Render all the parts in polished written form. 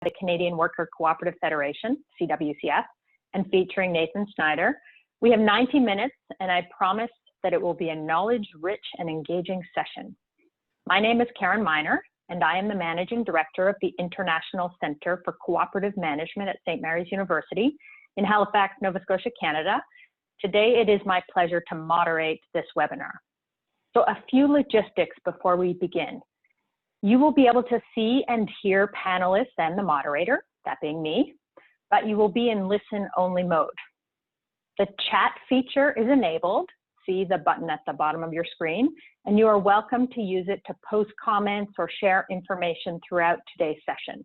the Canadian Worker Cooperative Federation, CWCF, and featuring Nathan Schneider. We have 90 minutes, and I promise that it will be a knowledge-rich and engaging session. My name is Karen Miner, and I am the Managing Director of the International Centre for Cooperative Management at St. Mary's University in Halifax, Nova Scotia, Canada. Today, it is my pleasure to moderate this webinar. So a few logistics before we begin. You will be able to see and hear panelists and the moderator, that being me, but you will be in listen-only mode. The chat feature is enabled. See the button at the bottom of your screen, and you are welcome to use it to post comments or share information throughout today's session.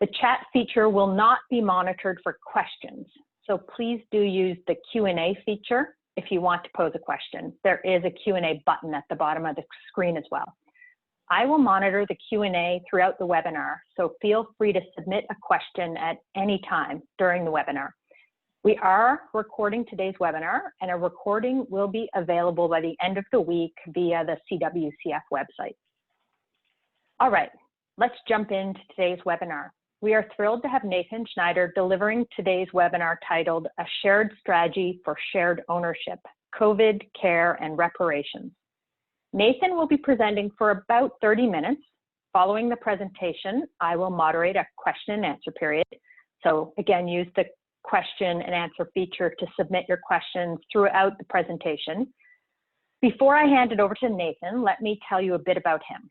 The chat feature will not be monitored for questions, so please do use the Q&A feature if you want to pose a question. There is a Q&A button at the bottom of the screen as well. I will monitor the Q&A throughout the webinar, so feel free to submit a question at any time during the webinar. We are recording today's webinar, and a recording will be available by the end of the week via the CWCF website. All right, let's jump into today's webinar. We are thrilled to have Nathan Schneider delivering today's webinar titled A Shared Strategy for Shared Ownership, COVID, Care, and Reparations. Nathan will be presenting for about 30 minutes. Following the presentation, I will moderate a question and answer period. So again, use the question and answer feature to submit your questions throughout the presentation. Before I hand it over to Nathan, let me tell you a bit about him.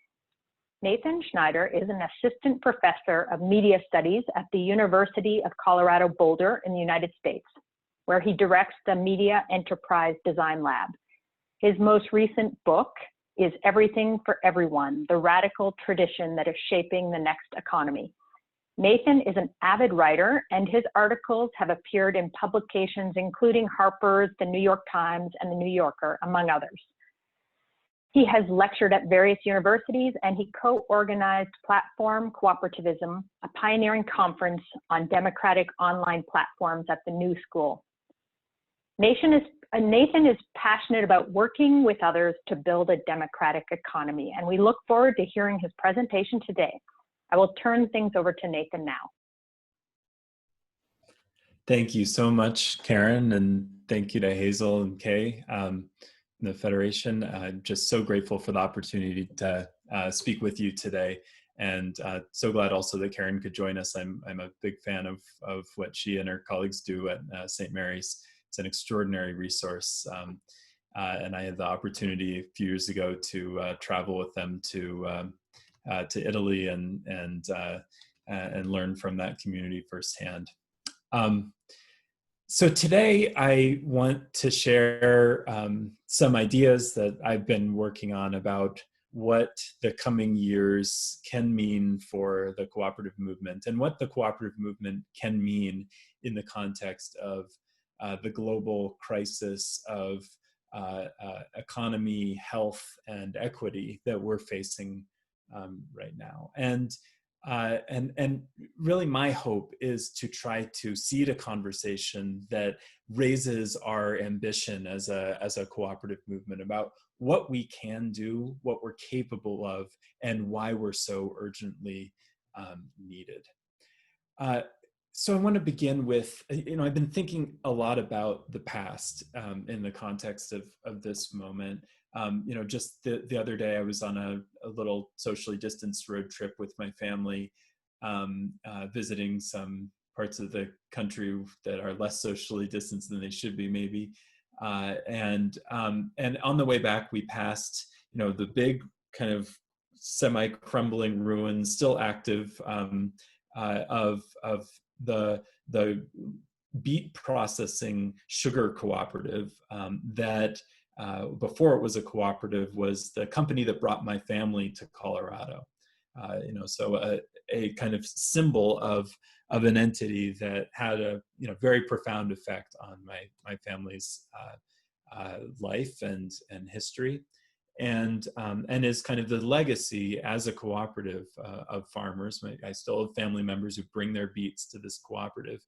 Nathan Schneider is an assistant professor of media studies at the University of Colorado Boulder in the United States, where he directs the Media Enterprise Design Lab. His most recent book is Everything for Everyone, the Radical Tradition That is Shaping the Next Economy. Nathan is an avid writer, and his articles have appeared in publications including Harper's, the New York Times, and the New Yorker, among others. He has lectured at various universities, and he co-organized Platform Cooperativism, a pioneering conference on democratic online platforms at the New School. Nathan is passionate about working with others to build a democratic economy, and we look forward to hearing his presentation today. I will turn things over to Nathan now. Thank you so much, Karen, and thank you to Hazel and Kay, the Federation. I'm just so grateful for the opportunity to speak with you today, and so glad also that Karen could join us. I'm a big fan of what she and her colleagues do at St. Mary's. It's an extraordinary resource, and I had the opportunity a few years ago to travel with them to Italy and learn from that community firsthand. So today I want to share some ideas that I've been working on about what the coming years can mean for the cooperative movement and what the cooperative movement can mean in the context of the global crisis of economy, health, and equity that we're facing right now. And really my hope is to try to seed a conversation that raises our ambition as a cooperative movement about what we can do, what we're capable of, and why we're so urgently needed. So I want to begin with, I've been thinking a lot about the past in the context of this moment. Just the other day, I was on a little socially distanced road trip with my family, visiting some parts of the country that are less socially distanced than they should be, maybe. And on the way back, we passed, the big kind of semi-crumbling ruins, still active, of the beet processing sugar cooperative that before it was a cooperative was the company that brought my family to Colorado. So a kind of symbol of an entity that had a very profound effect on my family's life and history, and is kind of the legacy as a cooperative of farmers. I still have family members who bring their beets to this cooperative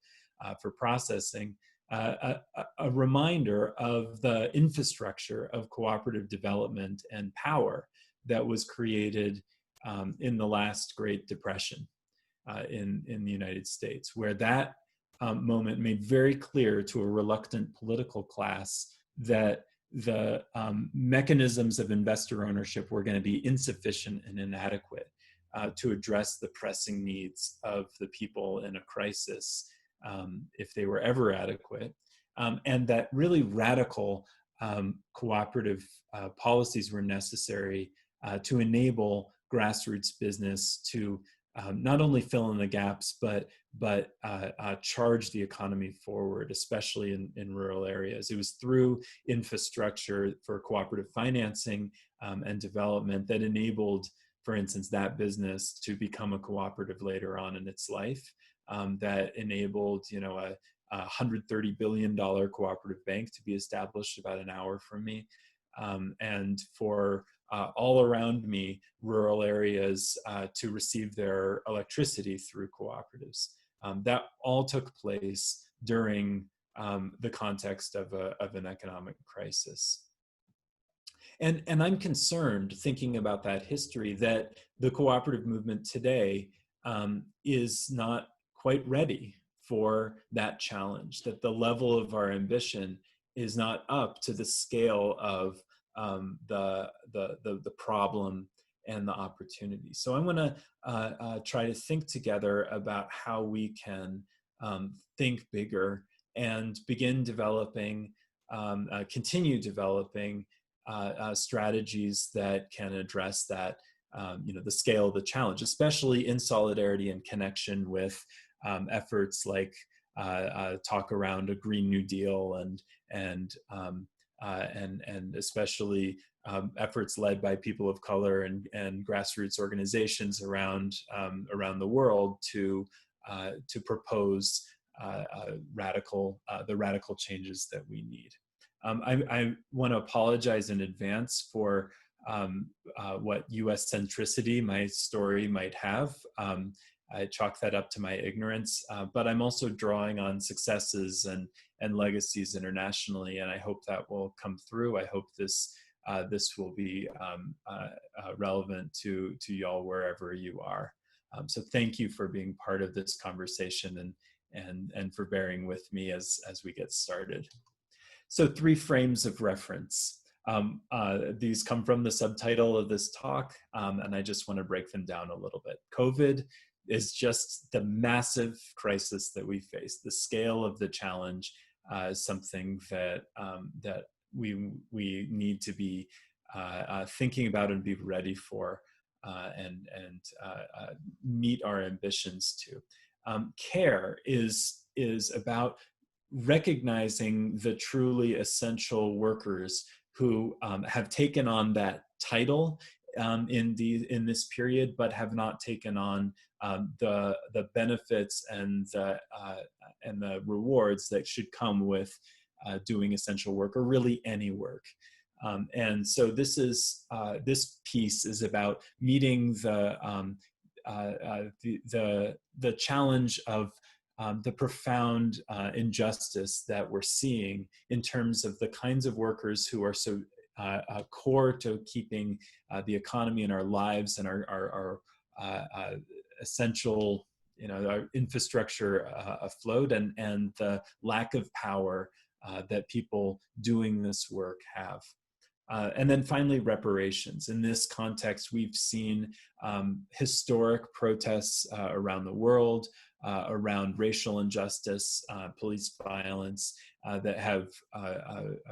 for processing. A reminder of the infrastructure of cooperative development and power that was created in the last Great Depression. in the United States, where that moment made very clear to a reluctant political class that the mechanisms of investor ownership were going to be insufficient and inadequate to address the pressing needs of the people in a crisis, if they were ever adequate, and that really radical cooperative policies were necessary to enable grassroots business to not only fill in the gaps, but charge the economy forward, especially in rural areas. It was through infrastructure for cooperative financing and development that enabled, for instance, that business to become a cooperative later on in its life. That enabled, a $130 billion cooperative bank to be established about an hour from me, and for all around me, rural areas to receive their electricity through cooperatives. That all took place during the context of an economic crisis. And I'm concerned, thinking about that history, that the cooperative movement today is not quite ready for that challenge, that the level of our ambition is not up to the scale of the problem and the opportunity. So I want to try to think together about how we can think bigger and begin developing, continue developing strategies that can address that, the scale of the challenge, especially in solidarity and connection with efforts like talk around a Green New Deal and especially efforts led by people of color and grassroots organizations around the world to propose the radical changes that we need. I want to apologize in advance for what U.S. centricity my story might have. I chalk that up to my ignorance, but I'm also drawing on successes and legacies internationally, and I hope that will come through. I hope this will be relevant to y'all wherever you are. So thank you for being part of this conversation and for bearing with me as we get started. So 3 frames of reference. These come from the subtitle of this talk, and I just want to break them down a little bit. COVID is just the massive crisis that we face. The scale of the challenge is something that we need to be thinking about and be ready for, and meet our ambitions to. Care is about recognizing the truly essential workers who have taken on that title in this period, but have not taken on the benefits and the rewards that should come with doing essential work, or really any work. And so this piece is about meeting the challenge of the profound injustice that we're seeing in terms of the kinds of workers who are so core to keeping the economy and our lives and our essential, our infrastructure afloat, and the lack of power that people doing this work have. And then finally, reparations. In this context, we've seen historic protests around the world around racial injustice, police violence, that have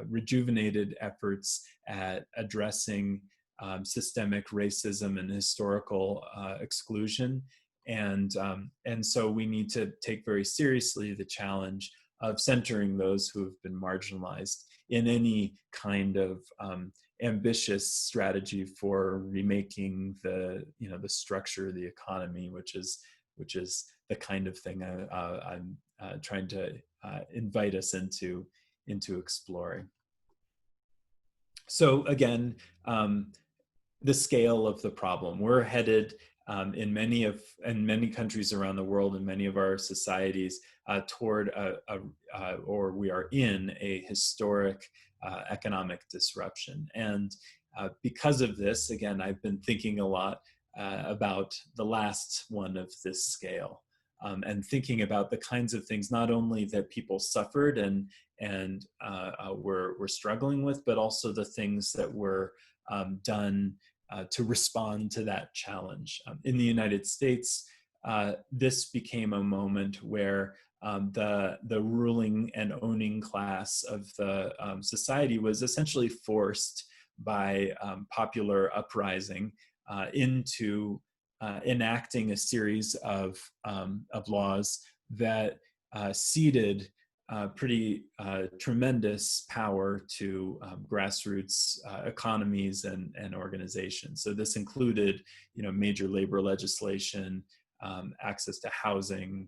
rejuvenated efforts at addressing systemic racism and historical exclusion. And so we need to take very seriously the challenge of centering those who have been marginalized in any kind of ambitious strategy for remaking the structure of the economy, which is the kind of thing I'm trying to invite us into exploring. So again, the scale of the problem. We're headed in many countries around the world, in many of our societies, toward or we are in a historic economic disruption. And because of this, again, I've been thinking a lot about the last one of this scale, and thinking about the kinds of things not only that people suffered and were struggling with, but also the things that were done to respond to that challenge. In the United States, this became a moment where the ruling and owning class of the society was essentially forced by popular uprising into enacting a series of laws that ceded pretty tremendous power to grassroots economies and organizations. So this included, major labor legislation, access to housing,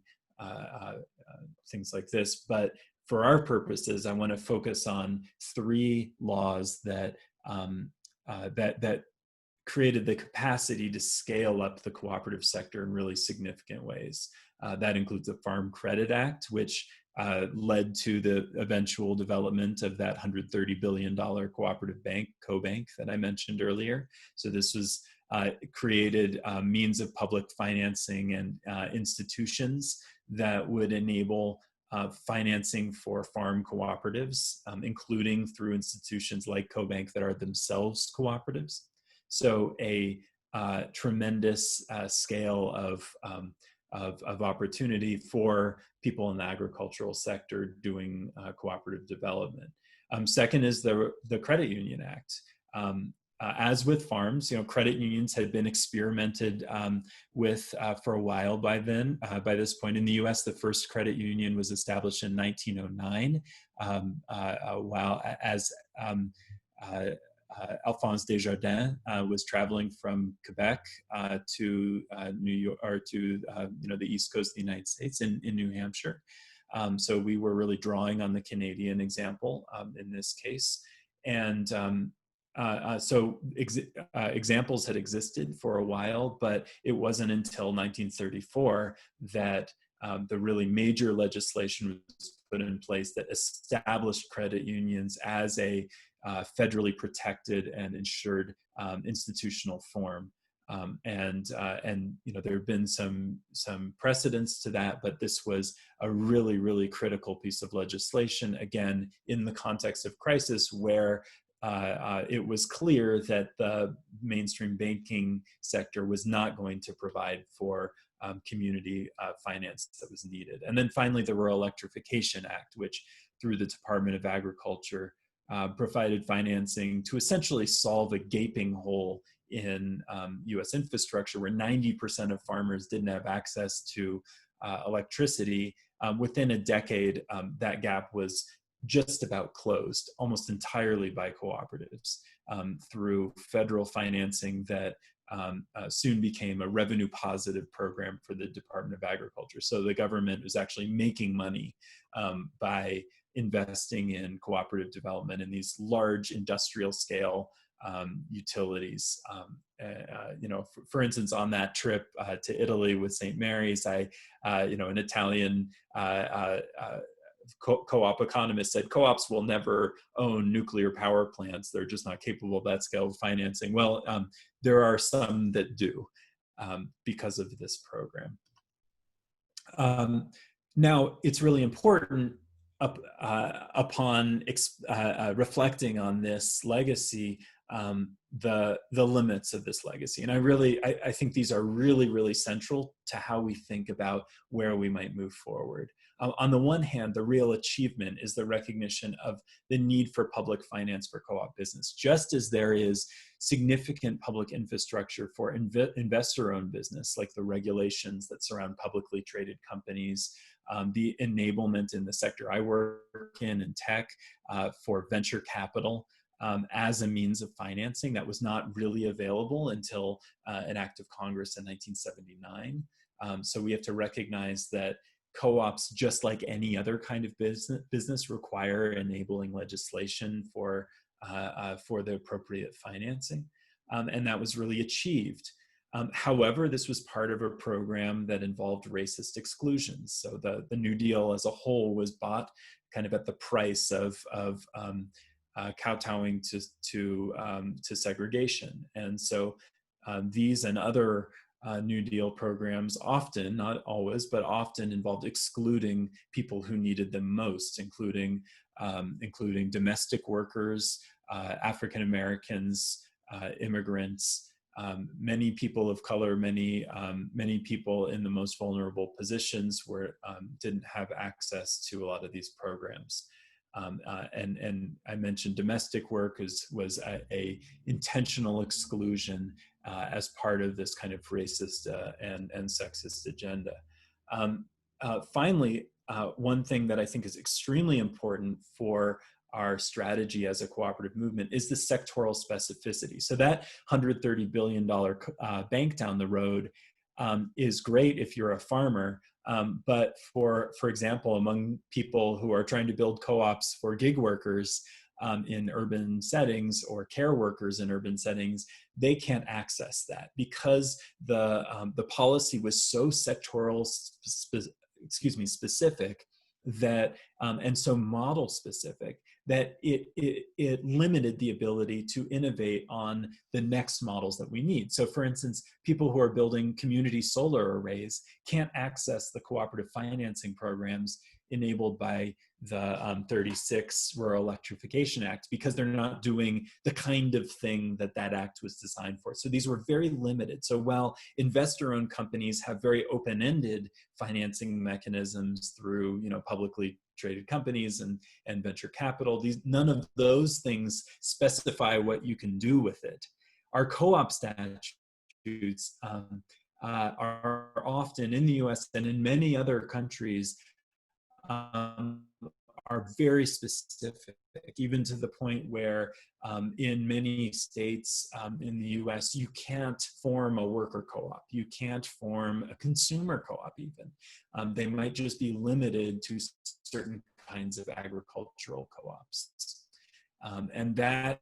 things like this. But for our purposes, I want to focus on 3 laws that that created the capacity to scale up the cooperative sector in really significant ways. That includes the Farm Credit Act, which led to the eventual development of that $130 billion cooperative bank, CoBank, that I mentioned earlier. So this was created means of public financing and institutions that would enable financing for farm cooperatives, including through institutions like CoBank that are themselves cooperatives. So a tremendous scale of opportunity for people in the agricultural sector doing cooperative development. Second is the Credit Union Act. As with farms, credit unions had been experimented with for a while by this point. In the U.S., the first credit union was established in 1909, while as Alphonse Desjardins was traveling from Quebec to New York, or to the East Coast of the United States in New Hampshire. So we were really drawing on the Canadian example in this case, and examples had existed for a while, but it wasn't until 1934 that the really major legislation was put in place that established credit unions as a federally protected and insured institutional form. And there have been some precedents to that, but this was a really, really critical piece of legislation, again, in the context of crisis, where it was clear that the mainstream banking sector was not going to provide for community finance that was needed. And then finally, the Rural Electrification Act, which through the Department of Agriculture provided financing to essentially solve a gaping hole in US infrastructure, where 90% of farmers didn't have access to electricity. Within a decade, that gap was just about closed, almost entirely by cooperatives, through federal financing that soon became a revenue positive program for the Department of Agriculture. So the government was actually making money by investing in cooperative development in these large industrial scale utilities. For instance, on that trip to Italy with St. Mary's, an Italian co-op economist said, co-ops will never own nuclear power plants. They're just not capable of that scale of financing. Well, there are some that do because of this program. Now, it's really important upon reflecting on this legacy, the limits of this legacy. And I think these are really, really central to how we think about where we might move forward. On the one hand, the real achievement is the recognition of the need for public finance for co-op business, just as there is significant public infrastructure for investor-owned business, like the regulations that surround publicly traded companies, the enablement in the sector I work in tech, for venture capital as a means of financing that was not really available until an act of Congress in 1979. So we have to recognize that co-ops, just like any other kind of business, require enabling legislation for the appropriate financing, and that was really achieved. However, this was part of a program that involved racist exclusions. So the New Deal as a whole was bought kind of at the price of kowtowing to segregation, and so these and other New Deal programs often, not always, but often involved excluding people who needed them most, including domestic workers, African Americans, immigrants, many people of color, many people in the most vulnerable positions didn't have access to a lot of these programs. And I mentioned domestic work was a intentional exclusion as part of this kind of racist and sexist agenda. Finally, one thing that I think is extremely important for our strategy as a cooperative movement is the sectoral specificity. So that $130 billion bank down the road is great if you're a farmer, but for example, among people who are trying to build co-ops for gig workers in urban settings or care workers in urban settings, they can't access that because the policy was so sectoral specific that and so model specific that it limited the ability to innovate on the next models that we need. So for instance, people who are building community solar arrays can't access the cooperative financing programs enabled by the 36 Rural Electrification Act because they're not doing the kind of thing that act was designed for. So these were very limited. So while investor-owned companies have very open-ended financing mechanisms through publicly traded companies and venture capital, none of those things specify what you can do with it. Our co-op statutes are often in the US and in many other countries are very specific, even to the point where in many states in the US, you can't form a worker co-op. You can't form a consumer co-op even. They might just be limited to certain kinds of agricultural co-ops. And that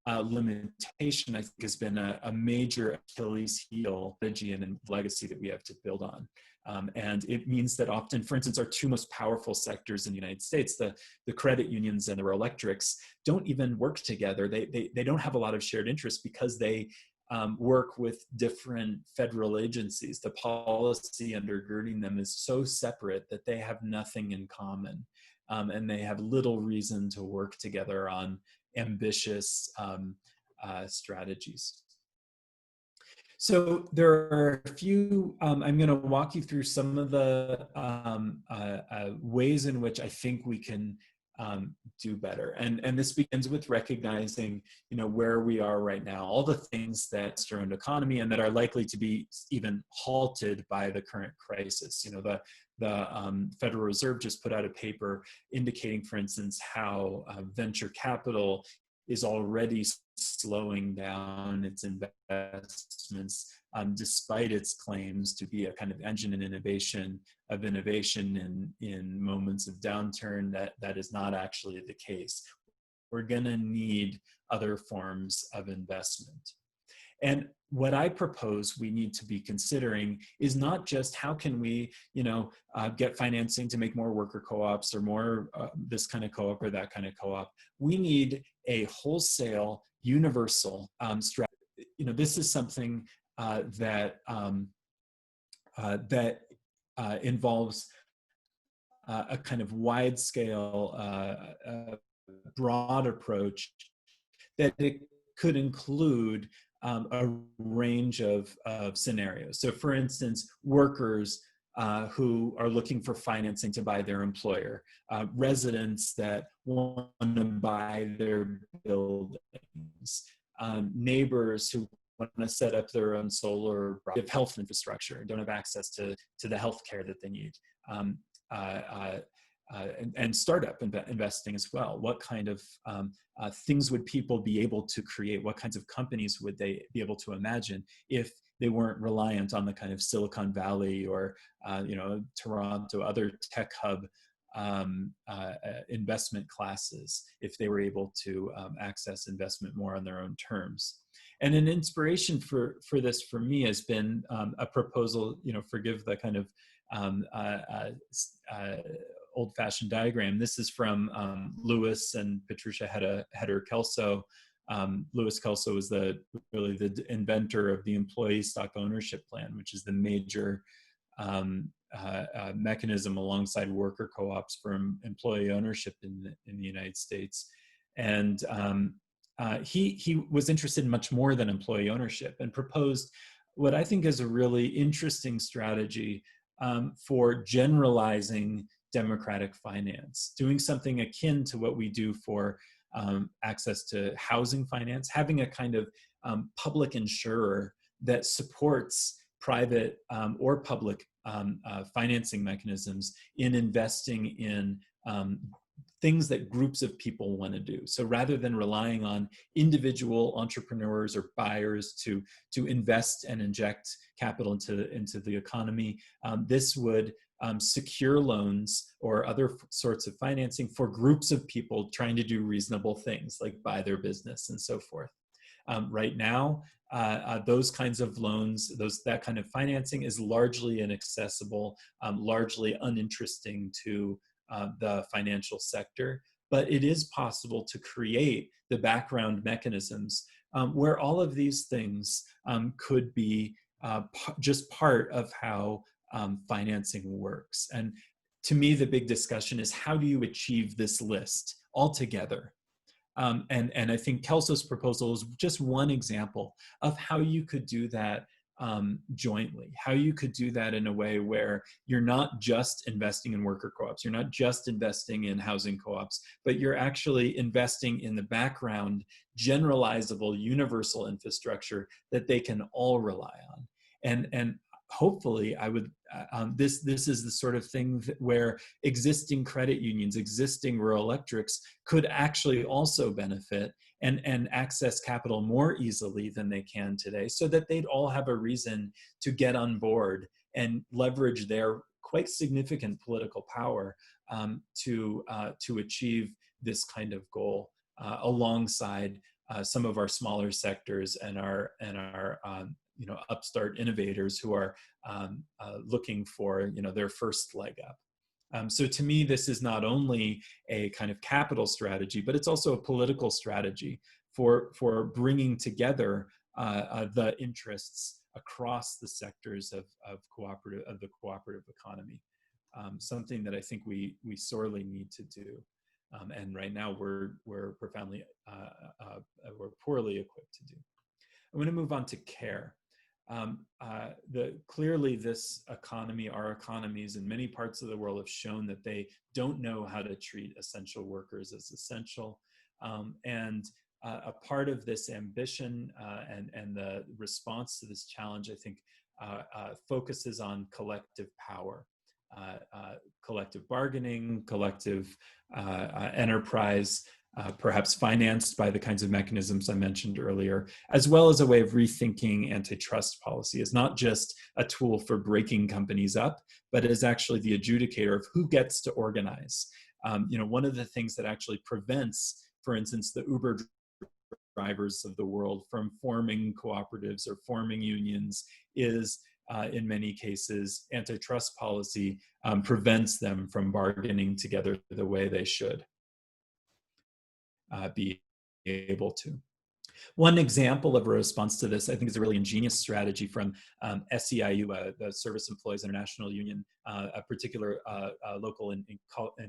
limitation, I think, has been a major Achilles heel strategy and legacy that we have to build on. And it means that often, for instance, our two most powerful sectors in the United States, the credit unions and the rural electrics, don't even work together. They don't have a lot of shared interests because they work with different federal agencies. The policy undergirding them is so separate that they have nothing in common. And they have little reason to work together on ambitious strategies. So there are a few, I'm going to walk you through some of the ways in which I think we can do better. And this begins with recognizing, where we are right now, all the things that stir the economy and that are likely to be even halted by the current crisis. The Federal Reserve just put out a paper indicating, for instance, how venture capital is already slowing down its investments, despite its claims to be a kind of engine of innovation in moments of downturn. That is not actually the case. We're going to need other forms of investment. And what I propose we need to be considering is not just how can we, get financing to make more worker co-ops or more this kind of co-op or that kind of co-op. We need a wholesale, universal strategy. This is something that involves a kind of wide-scale, broad approach that it could include a range of scenarios. So for instance, workers who are looking for financing to buy their employer, residents that want to buy their buildings, neighbors who want to set up their own solar health infrastructure and don't have access to the health care that they need. And startup investing as well. What kind of things would people be able to create? What kinds of companies would they be able to imagine if they weren't reliant on the kind of Silicon Valley or Toronto, other tech hub investment classes, if they were able to access investment more on their own terms? And an inspiration for this for me has been a proposal, forgive the kind of old-fashioned diagram. This is from Lewis and Patricia Heder-Kelso, Louis Kelso was really the inventor of the employee stock ownership plan, which is the major mechanism alongside worker co-ops for employee ownership in the United States. And he was interested in much more than employee ownership and proposed what I think is a really interesting strategy for generalizing democratic finance, doing something akin to what we do for access to housing finance, having a kind of public insurer that supports private or public financing mechanisms in investing in things that groups of people want to do. So rather than relying on individual entrepreneurs or buyers to invest and inject capital into the economy, this would secure loans or other sorts of financing for groups of people trying to do reasonable things like buy their business and so forth. Right now, those kinds of loans, that kind of financing is largely inaccessible, largely uninteresting to the financial sector, but it is possible to create the background mechanisms where all of these things could be just part of how financing works. And to me, the big discussion is, how do you achieve this list altogether? And I think Kelso's proposal is just one example of how you could do that jointly, how you could do that in a way where you're not just investing in worker co-ops, you're not just investing in housing co-ops, but you're actually investing in the background, generalizable, universal infrastructure that they can all rely on. And hopefully, this is the sort of thing where existing credit unions, existing rural electrics could actually also benefit and access capital more easily than they can today, so that they'd all have a reason to get on board and leverage their quite significant political power to achieve this kind of goal alongside some of our smaller sectors and our upstart innovators who are looking for their first leg up. So to me, this is not only a kind of capital strategy, but it's also a political strategy for bringing together the interests across the sectors of the cooperative economy. Something that I think we sorely need to do, and right now we're profoundly we're poorly equipped to do. I'm going to move on to care. Clearly this economy, our economies in many parts of the world have shown that they don't know how to treat essential workers as essential. And a part of this ambition and the response to this challenge, I think, focuses on collective power, collective bargaining, collective enterprise, perhaps financed by the kinds of mechanisms I mentioned earlier, as well as a way of rethinking antitrust policy as not just a tool for breaking companies up, but as actually the adjudicator of who gets to organize. One of the things that actually prevents, for instance, the Uber drivers of the world from forming cooperatives or forming unions is, in many cases, antitrust policy prevents them from bargaining together the way they should be able to. One example of a response to this, I think, is a really ingenious strategy from SEIU, the Service Employees International Union, a particular local in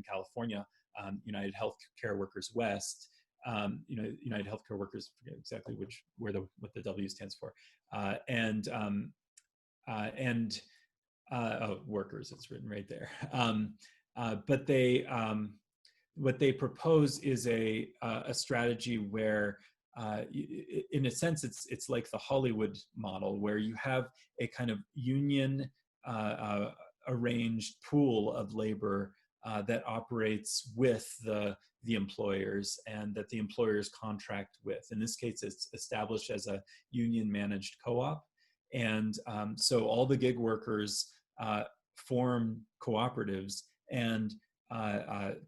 California, United Healthcare Workers West. United Healthcare Workers, I forget exactly what the W stands for, workers, it's written right there. But what they propose is a strategy where, in a sense, it's like the Hollywood model, where you have a kind of union arranged pool of labor that operates with the employers and that the employers contract with. In this case, it's established as a union managed co-op. And so all the gig workers form cooperatives and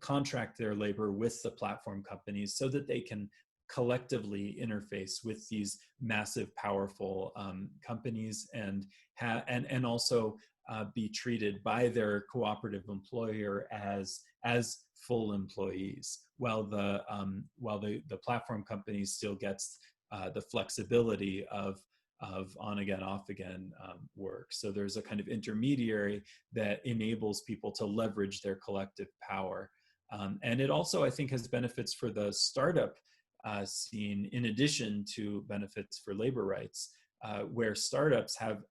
contract their labor with the platform companies so that they can collectively interface with these massive, powerful companies and also be treated by their cooperative employer as full employees, while the platform company still gets the flexibility of on again, off again work. So there's a kind of intermediary that enables people to leverage their collective power. And it also, I think, has benefits for the startup scene, in addition to benefits for labor rights, where startups have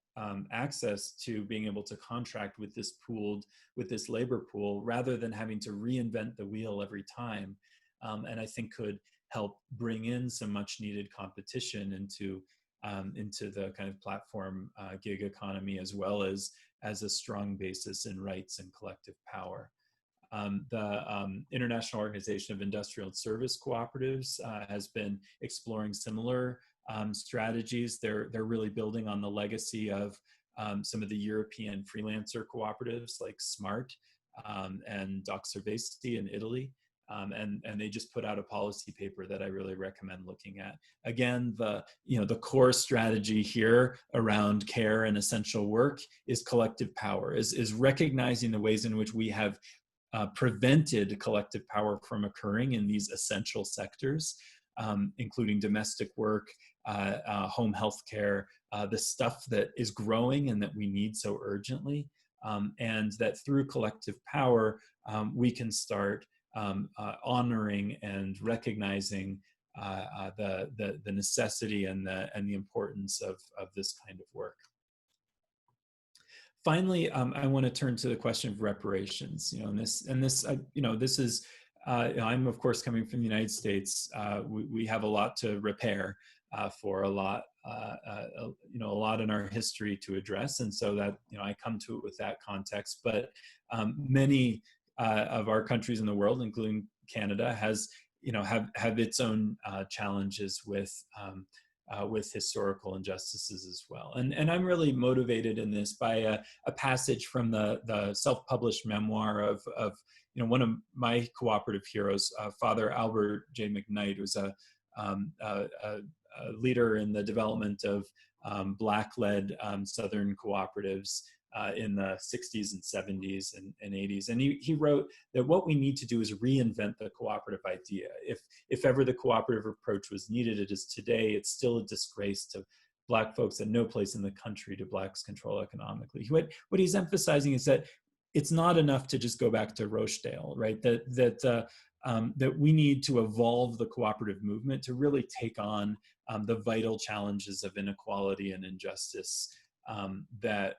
access to being able to contract with this labor pool, rather than having to reinvent the wheel every time. And I think could help bring in some much needed competition into the kind of platform gig economy, as well as a strong basis in rights and collective power. The International Organization of Industrial and Service Cooperatives has been exploring similar strategies. They're really building on the legacy of some of the European freelancer cooperatives like SMART and Doc Servesti in Italy. And they just put out a policy paper that I really recommend looking at. Again, the core strategy here around care and essential work is collective power, is recognizing the ways in which we have prevented collective power from occurring in these essential sectors, including domestic work, home health care, the stuff that is growing and that we need so urgently, and that through collective power, we can start honoring and recognizing the necessity and the importance of this kind of work. Finally, I want to turn to the question of reparations. This is I'm of course coming from the United States. We have a lot to repair for a lot in our history to address, and so that I come to it with that context. But many of our countries in the world, including Canada, has have its own challenges with historical injustices as well. And I'm really motivated in this by a passage from the self-published memoir of one of my cooperative heroes, Father Albert J. McKnight, who's a leader in the development of Black-led Southern cooperatives in the 60s and 70s and 80s. And he wrote that what we need to do is reinvent the cooperative idea. If ever the cooperative approach was needed, it is today. It's still a disgrace to Black folks and no place in the country to Blacks control economically. What he's emphasizing is that it's not enough to just go back to Rochdale, right? That we need to evolve the cooperative movement to really take on the vital challenges of inequality and injustice that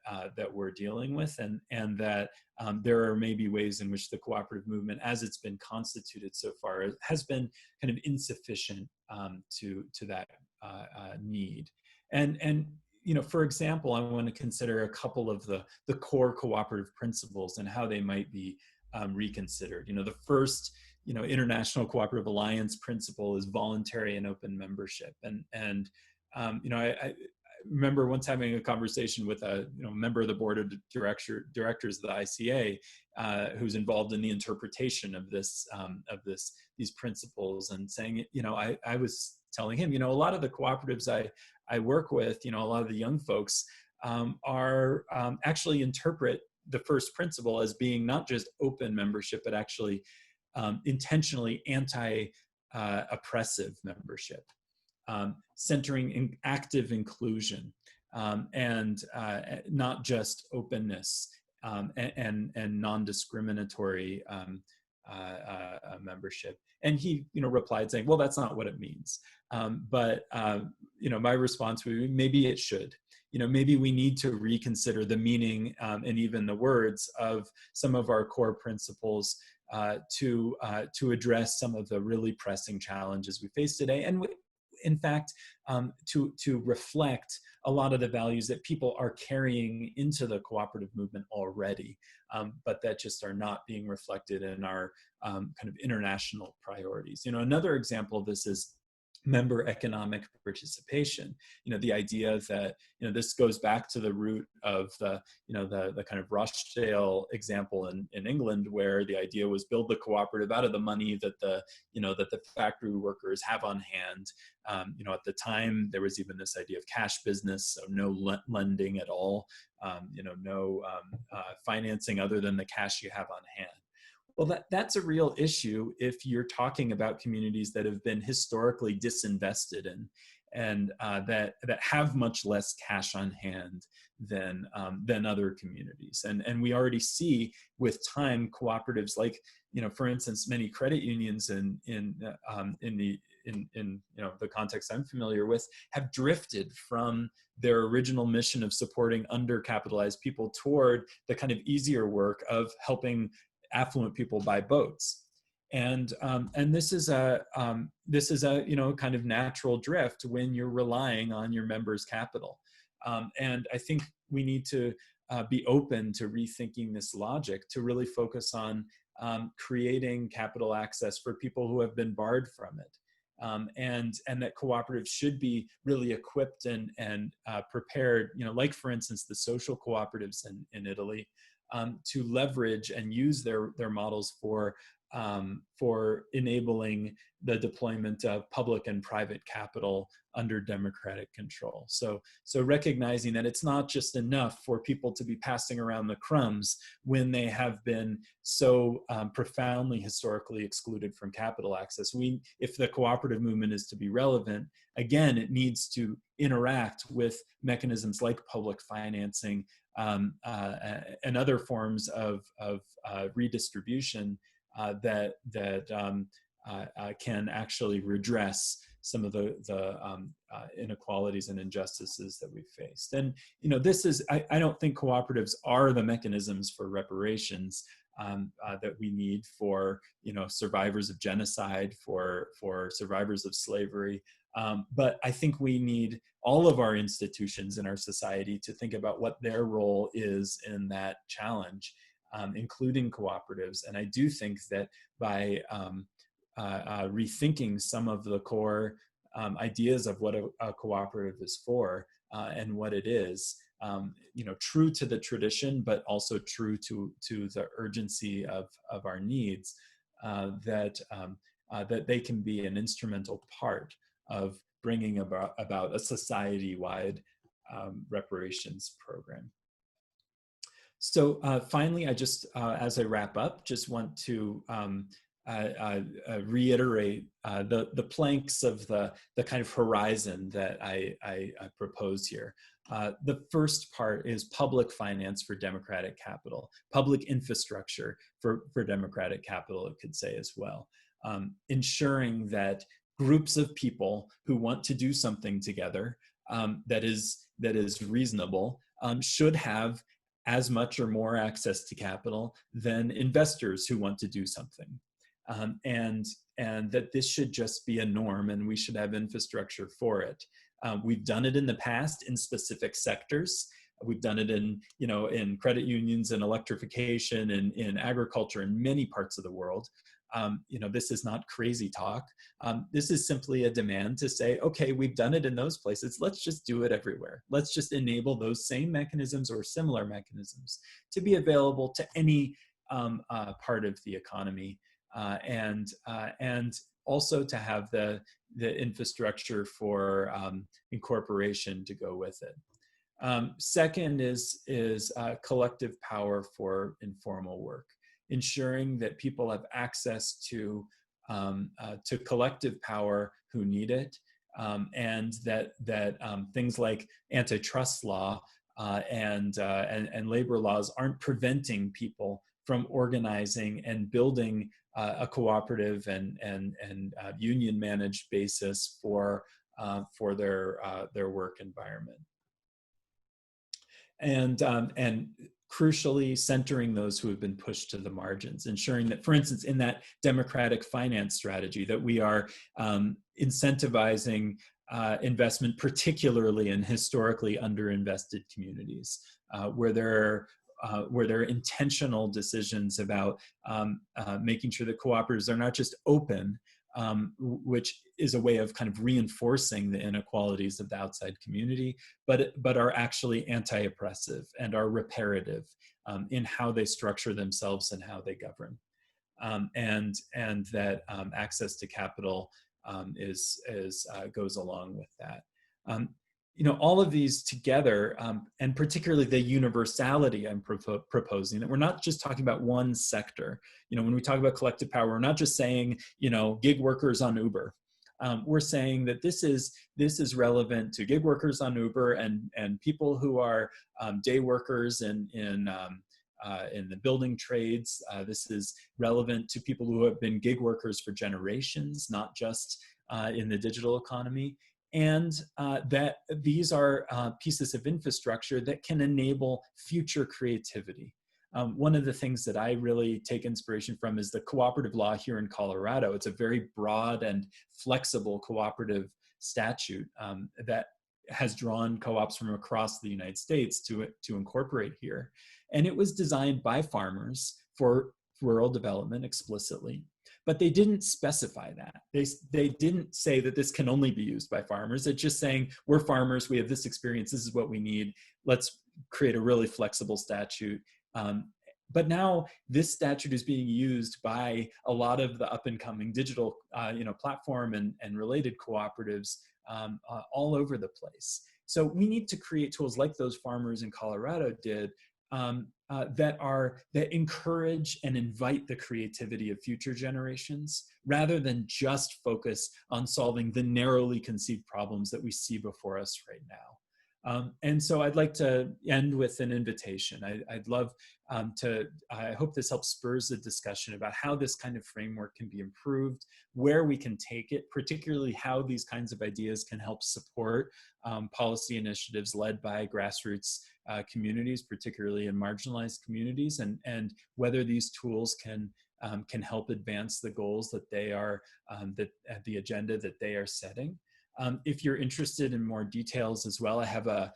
we're dealing with, and that there are maybe ways in which the cooperative movement, as it's been constituted so far, has been kind of insufficient to that need. And for example, I want to consider a couple of the core cooperative principles and how they might be reconsidered. The first International Cooperative Alliance principle is voluntary and open membership, and I remember once having a conversation with a member of the board of directors of the ICA, who's involved in the interpretation of these principles, and saying, I was telling him, a lot of the cooperatives I work with, a lot of the young folks are actually interpret the first principle as being not just open membership, but actually intentionally anti-oppressive membership. Centering in active inclusion and not just openness and non-discriminatory membership. And he replied saying, well, that's not what it means. But my response would be, maybe it should. Maybe we need to reconsider the meaning and even the words of some of our core principles to address some of the really pressing challenges we face today, and in fact, to reflect a lot of the values that people are carrying into the cooperative movement already, but that just are not being reflected in our kind of international priorities. Another example of this is member economic participation. The idea that, this goes back to the root of the kind of Rochdale example in England, where the idea was build the cooperative out of the money that the factory workers have on hand. At the time, there was even this idea of cash business, so no lending at all, no financing other than the cash you have on hand. Well, that's a real issue if you're talking about communities that have been historically disinvested in, and that have much less cash on hand than other communities. And we already see with time cooperatives like, for instance, many credit unions in the context I'm familiar with have drifted from their original mission of supporting undercapitalized people toward the kind of easier work of helping affluent people buy boats. And this is a kind of natural drift when you're relying on your members' capital. And I think we need to be open to rethinking this logic to really focus on creating capital access for people who have been barred from it. And that cooperatives should be really equipped and prepared, like for instance, the social cooperatives in Italy, to leverage and use their models for enabling the deployment of public and private capital under democratic control. So recognizing that it's not just enough for people to be passing around the crumbs when they have been so profoundly historically excluded from capital access. If the cooperative movement is to be relevant, again, it needs to interact with mechanisms like public financing and other forms of redistribution that can actually redress some of the inequalities and injustices that we've faced. And this is, I don't think cooperatives are the mechanisms for reparations that we need for survivors of genocide, for survivors of slavery. But I think we need all of our institutions in our society to think about what their role is in that challenge, including cooperatives. And I do think that by rethinking some of the core ideas of what a cooperative is for and what it is, true to the tradition, but also true to the urgency of our needs, that they can be an instrumental part of bringing about a society-wide reparations program. So finally, I just, as I wrap up, just want to reiterate the planks of the kind of horizon that I propose here. The first part is public finance for democratic capital, public infrastructure for democratic capital, it could say as well. Ensuring that groups of people who want to do something together that is reasonable should have as much or more access to capital than investors who want to do something. And that this should just be a norm, and we should have infrastructure for it. We've done it in the past in specific sectors. We've done it in credit unions and electrification and in agriculture in many parts of the world. This is not crazy talk. This is simply a demand to say, okay, we've done it in those places. Let's just do it everywhere. Let's just enable those same mechanisms or similar mechanisms to be available to any part of the economy, and also to have the infrastructure for incorporation to go with it. Second is collective power for informal work, ensuring that people have access to collective power who need it, and that things like antitrust law and labor laws aren't preventing people from organizing and building a cooperative and union managed basis for their work environment. And crucially, centering those who have been pushed to the margins, ensuring that, for instance, in that democratic finance strategy, that we are incentivizing investment, particularly in historically underinvested communities, where there are intentional decisions about making sure that cooperatives are not just open, which is a way of kind of reinforcing the inequalities of the outside community, but are actually anti-oppressive and are reparative in how they structure themselves and how they govern. And that access to capital goes along with that. All of these together, and particularly the universality I'm proposing, that we're not just talking about one sector. When we talk about collective power, we're not just saying, gig workers on Uber. We're saying that this is relevant to gig workers on Uber and people who are day workers in the building trades. This is relevant to people who have been gig workers for generations, not just in the digital economy. And that these are pieces of infrastructure that can enable future creativity. One of the things that I really take inspiration from is the cooperative law here in Colorado. It's a very broad and flexible cooperative statute that has drawn co-ops from across the United States to incorporate here. And it was designed by farmers for rural development explicitly. But they didn't specify that. They didn't say that this can only be used by farmers. It's just saying, we're farmers, we have this experience, this is what we need. Let's create a really flexible statute. But now this statute is being used by a lot of the up and coming digital platform and related cooperatives all over the place. So we need to create tools like those farmers in Colorado did that encourage and invite the creativity of future generations, rather than just focus on solving the narrowly conceived problems that we see before us right now. And so I'd like to end with an invitation. I'd love I hope this helps spurs a discussion about how this kind of framework can be improved, where we can take it, particularly how these kinds of ideas can help support policy initiatives led by grassroots communities, particularly in marginalized communities, and whether these tools can help advance the goals that they are, the agenda that they are setting. If you're interested in more details as well, I have a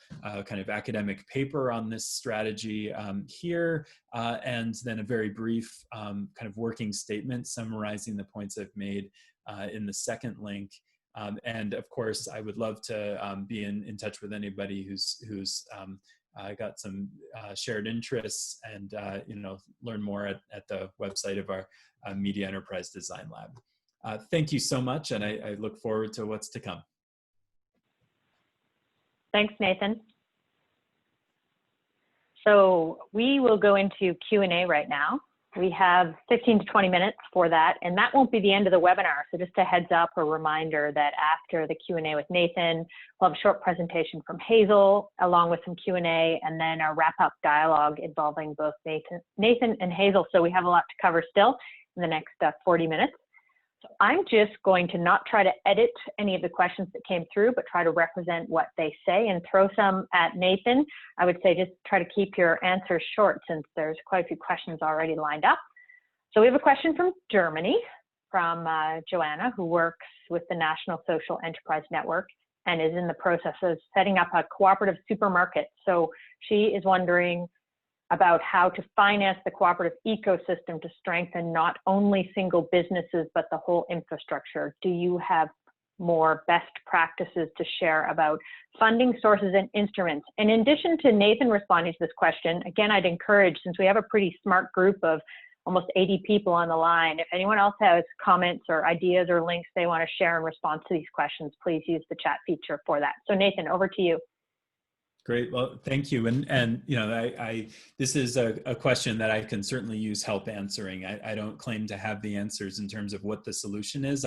kind of academic paper on this strategy here, and then a very brief kind of working statement summarizing the points I've made in the second link. And of course, I would love to be in touch with anybody who's got some shared interests and learn more at the website of our Media Enterprise Design Lab. Thank you so much, and I look forward to what's to come. Thanks, Nathan. So we will go into Q&A right now. We have 15 to 20 minutes for that, and that won't be the end of the webinar. So just a heads up, a reminder that after the Q&A with Nathan, we'll have a short presentation from Hazel, along with some Q&A, and then a wrap-up dialogue involving both Nathan and Hazel. So we have a lot to cover still in the next 40 minutes. So I'm just going to not try to edit any of the questions that came through, but try to represent what they say and throw some at Nathan. I would say just try to keep your answers short, since there's quite a few questions already lined up. So we have a question from Germany, from Joanna, who works with the National Social Enterprise Network and is in the process of setting up a cooperative supermarket. So she is wondering about how to finance the cooperative ecosystem to strengthen not only single businesses, but the whole infrastructure. Do you have more best practices to share about funding sources and instruments? And in addition to Nathan responding to this question, again, I'd encourage, since we have a pretty smart group of almost 80 people on the line, if anyone else has comments or ideas or links they want to share in response to these questions, please use the chat feature for that. So Nathan, over to you. Great. Well, thank you. And this is a question that I can certainly use help answering. I don't claim to have the answers in terms of what the solution is.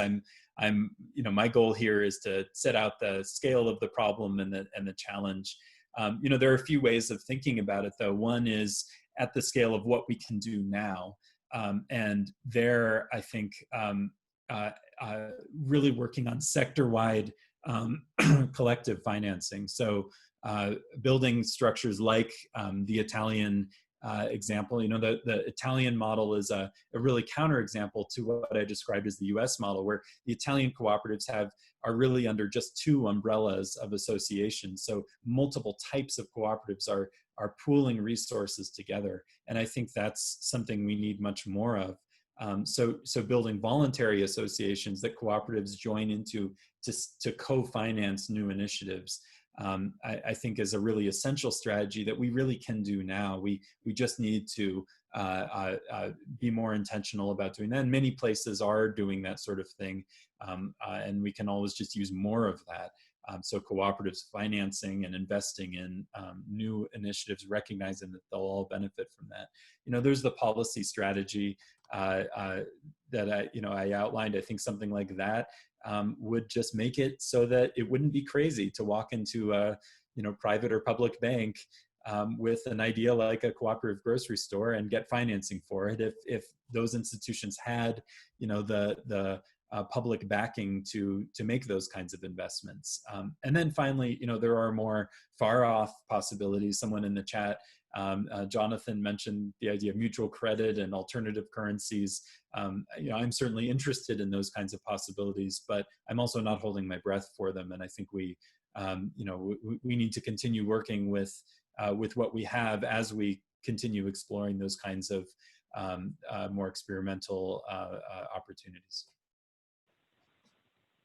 My goal here is to set out the scale of the problem and the challenge. There are a few ways of thinking about it, though. One is at the scale of what we can do now. And there, I think, really working on sector-wide collective financing. So building structures like the Italian example. The Italian model is a really counterexample to what I described as the US model, where the Italian cooperatives are really under just two umbrellas of associations. So multiple types of cooperatives are pooling resources together. And I think that's something we need much more of. So building voluntary associations that cooperatives join into to co-finance new initiatives, I think is a really essential strategy that we really can do now. We just need to be more intentional about doing that. And many places are doing that sort of thing, and we can always just use more of that. So cooperatives financing and investing in new initiatives, recognizing that they'll all benefit from that. There's the policy strategy that I outlined. I think something like that would just make it so that it wouldn't be crazy to walk into a private or public bank with an idea like a cooperative grocery store and get financing for it if those institutions had the public backing to make those kinds of investments. And then finally, there are more far off possibilities. Someone in the chat, Jonathan, mentioned the idea of mutual credit and alternative currencies. I'm certainly interested in those kinds of possibilities, but I'm also not holding my breath for them. And I think we need to continue working with what we have as we continue exploring those kinds of more experimental opportunities.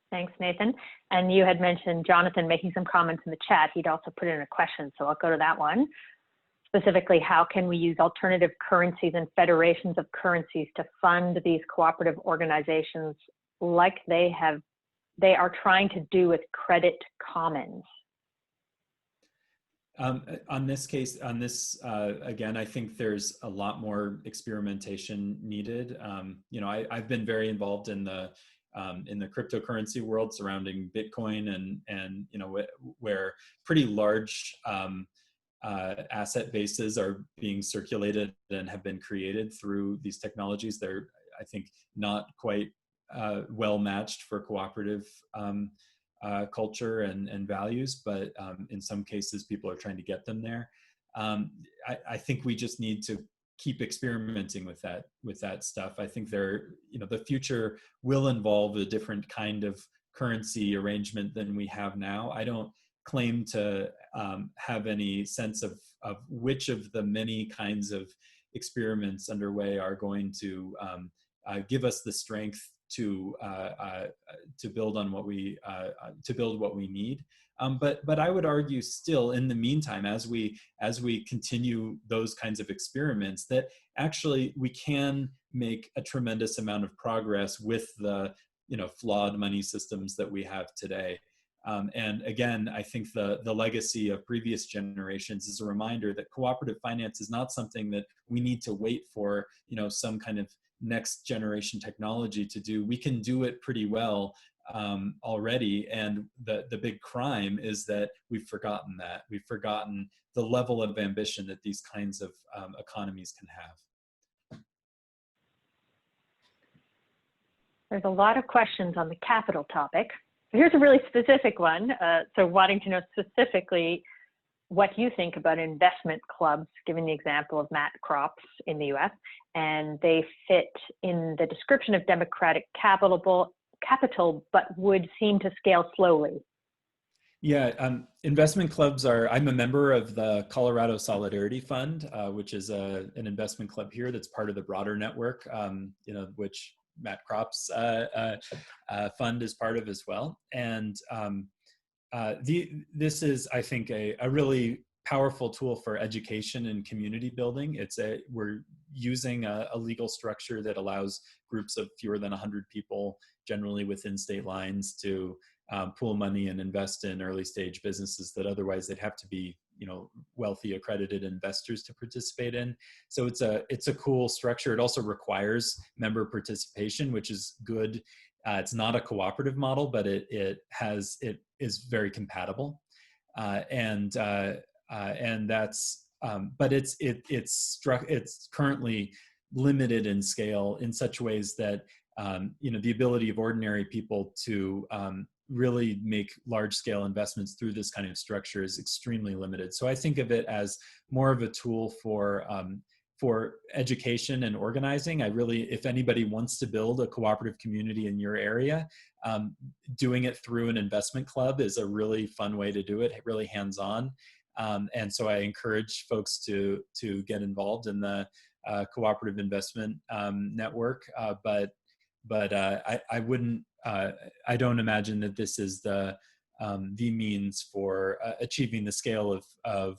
Thanks, Nathan. And you had mentioned Jonathan making some comments in the chat. He'd also put in a question, so I'll go to that one. Specifically, how can we use alternative currencies and federations of currencies to fund these cooperative organizations like they are trying to do with credit commons? On this, again, I think there's a lot more experimentation needed. I've been very involved in the cryptocurrency world surrounding Bitcoin and where pretty large asset bases are being circulated and have been created through these technologies. They're, I think, not quite well matched for cooperative culture and values, but in some cases people are trying to get them there. I think we just need to keep experimenting with that stuff. I think the future will involve a different kind of currency arrangement than we have now. I don't claim to have any sense of which of the many kinds of experiments underway are going to give us the strength to build on what we need. But I would argue still, in the meantime, as we continue those kinds of experiments, that actually we can make a tremendous amount of progress with the flawed money systems that we have today. And again, I think the legacy of previous generations is a reminder that cooperative finance is not something that we need to wait for some kind of next generation technology to do. We can do it pretty well already, and the big crime is that we've forgotten that. We've forgotten the level of ambition that these kinds of economies can have. There's a lot of questions on the capital topic. Here's a really specific one. So wanting to know specifically what you think about investment clubs, given the example of Matt Crops in the US, and they fit in the description of democratic capital, but would seem to scale slowly. Yeah, investment clubs I'm a member of the Colorado Solidarity Fund, which is an investment club here that's part of the broader network, which Matt Crops fund is part of as well. And this is, I think, a really powerful tool for education and community building. We're using a legal structure that allows groups of fewer than 100 people, generally within state lines, to pool money and invest in early stage businesses that otherwise they'd have to be wealthy accredited investors to participate in. So it's a cool structure. It also requires member participation, which is good. It's not a cooperative model, but it is very compatible, and that's but it's currently limited in scale in such ways that the ability of ordinary people to really make large-scale investments through this kind of structure is extremely limited. So I think of it as more of a tool for education and organizing. If anybody wants to build a cooperative community in your area, doing it through an investment club is a really fun way to do it, really hands-on. And so I encourage folks to get involved in the cooperative investment network, but I wouldn't. I don't imagine that this is the means for achieving the scale of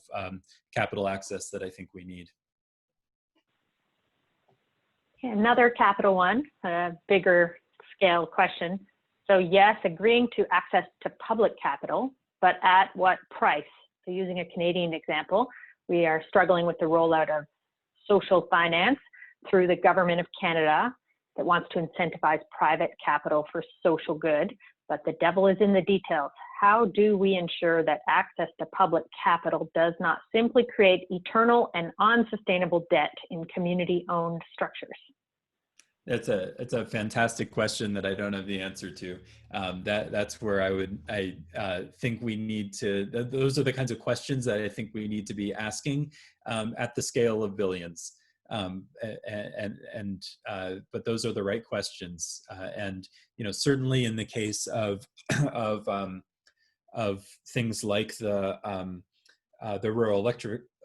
capital access that I think we need. Another capital one, a bigger scale question. So yes, agreeing to access to public capital, but at what price? So using a Canadian example, we are struggling with the rollout of social finance through the Government of Canada that wants to incentivize private capital for social good, but the devil is in the details. How do we ensure that access to public capital does not simply create eternal and unsustainable debt in community-owned structures? It's a fantastic question that I don't have the answer to. That's where I think we need to. Those are the kinds of questions that I think we need to be asking at the scale of billions. But those are the right questions. And certainly in the case of things like the rural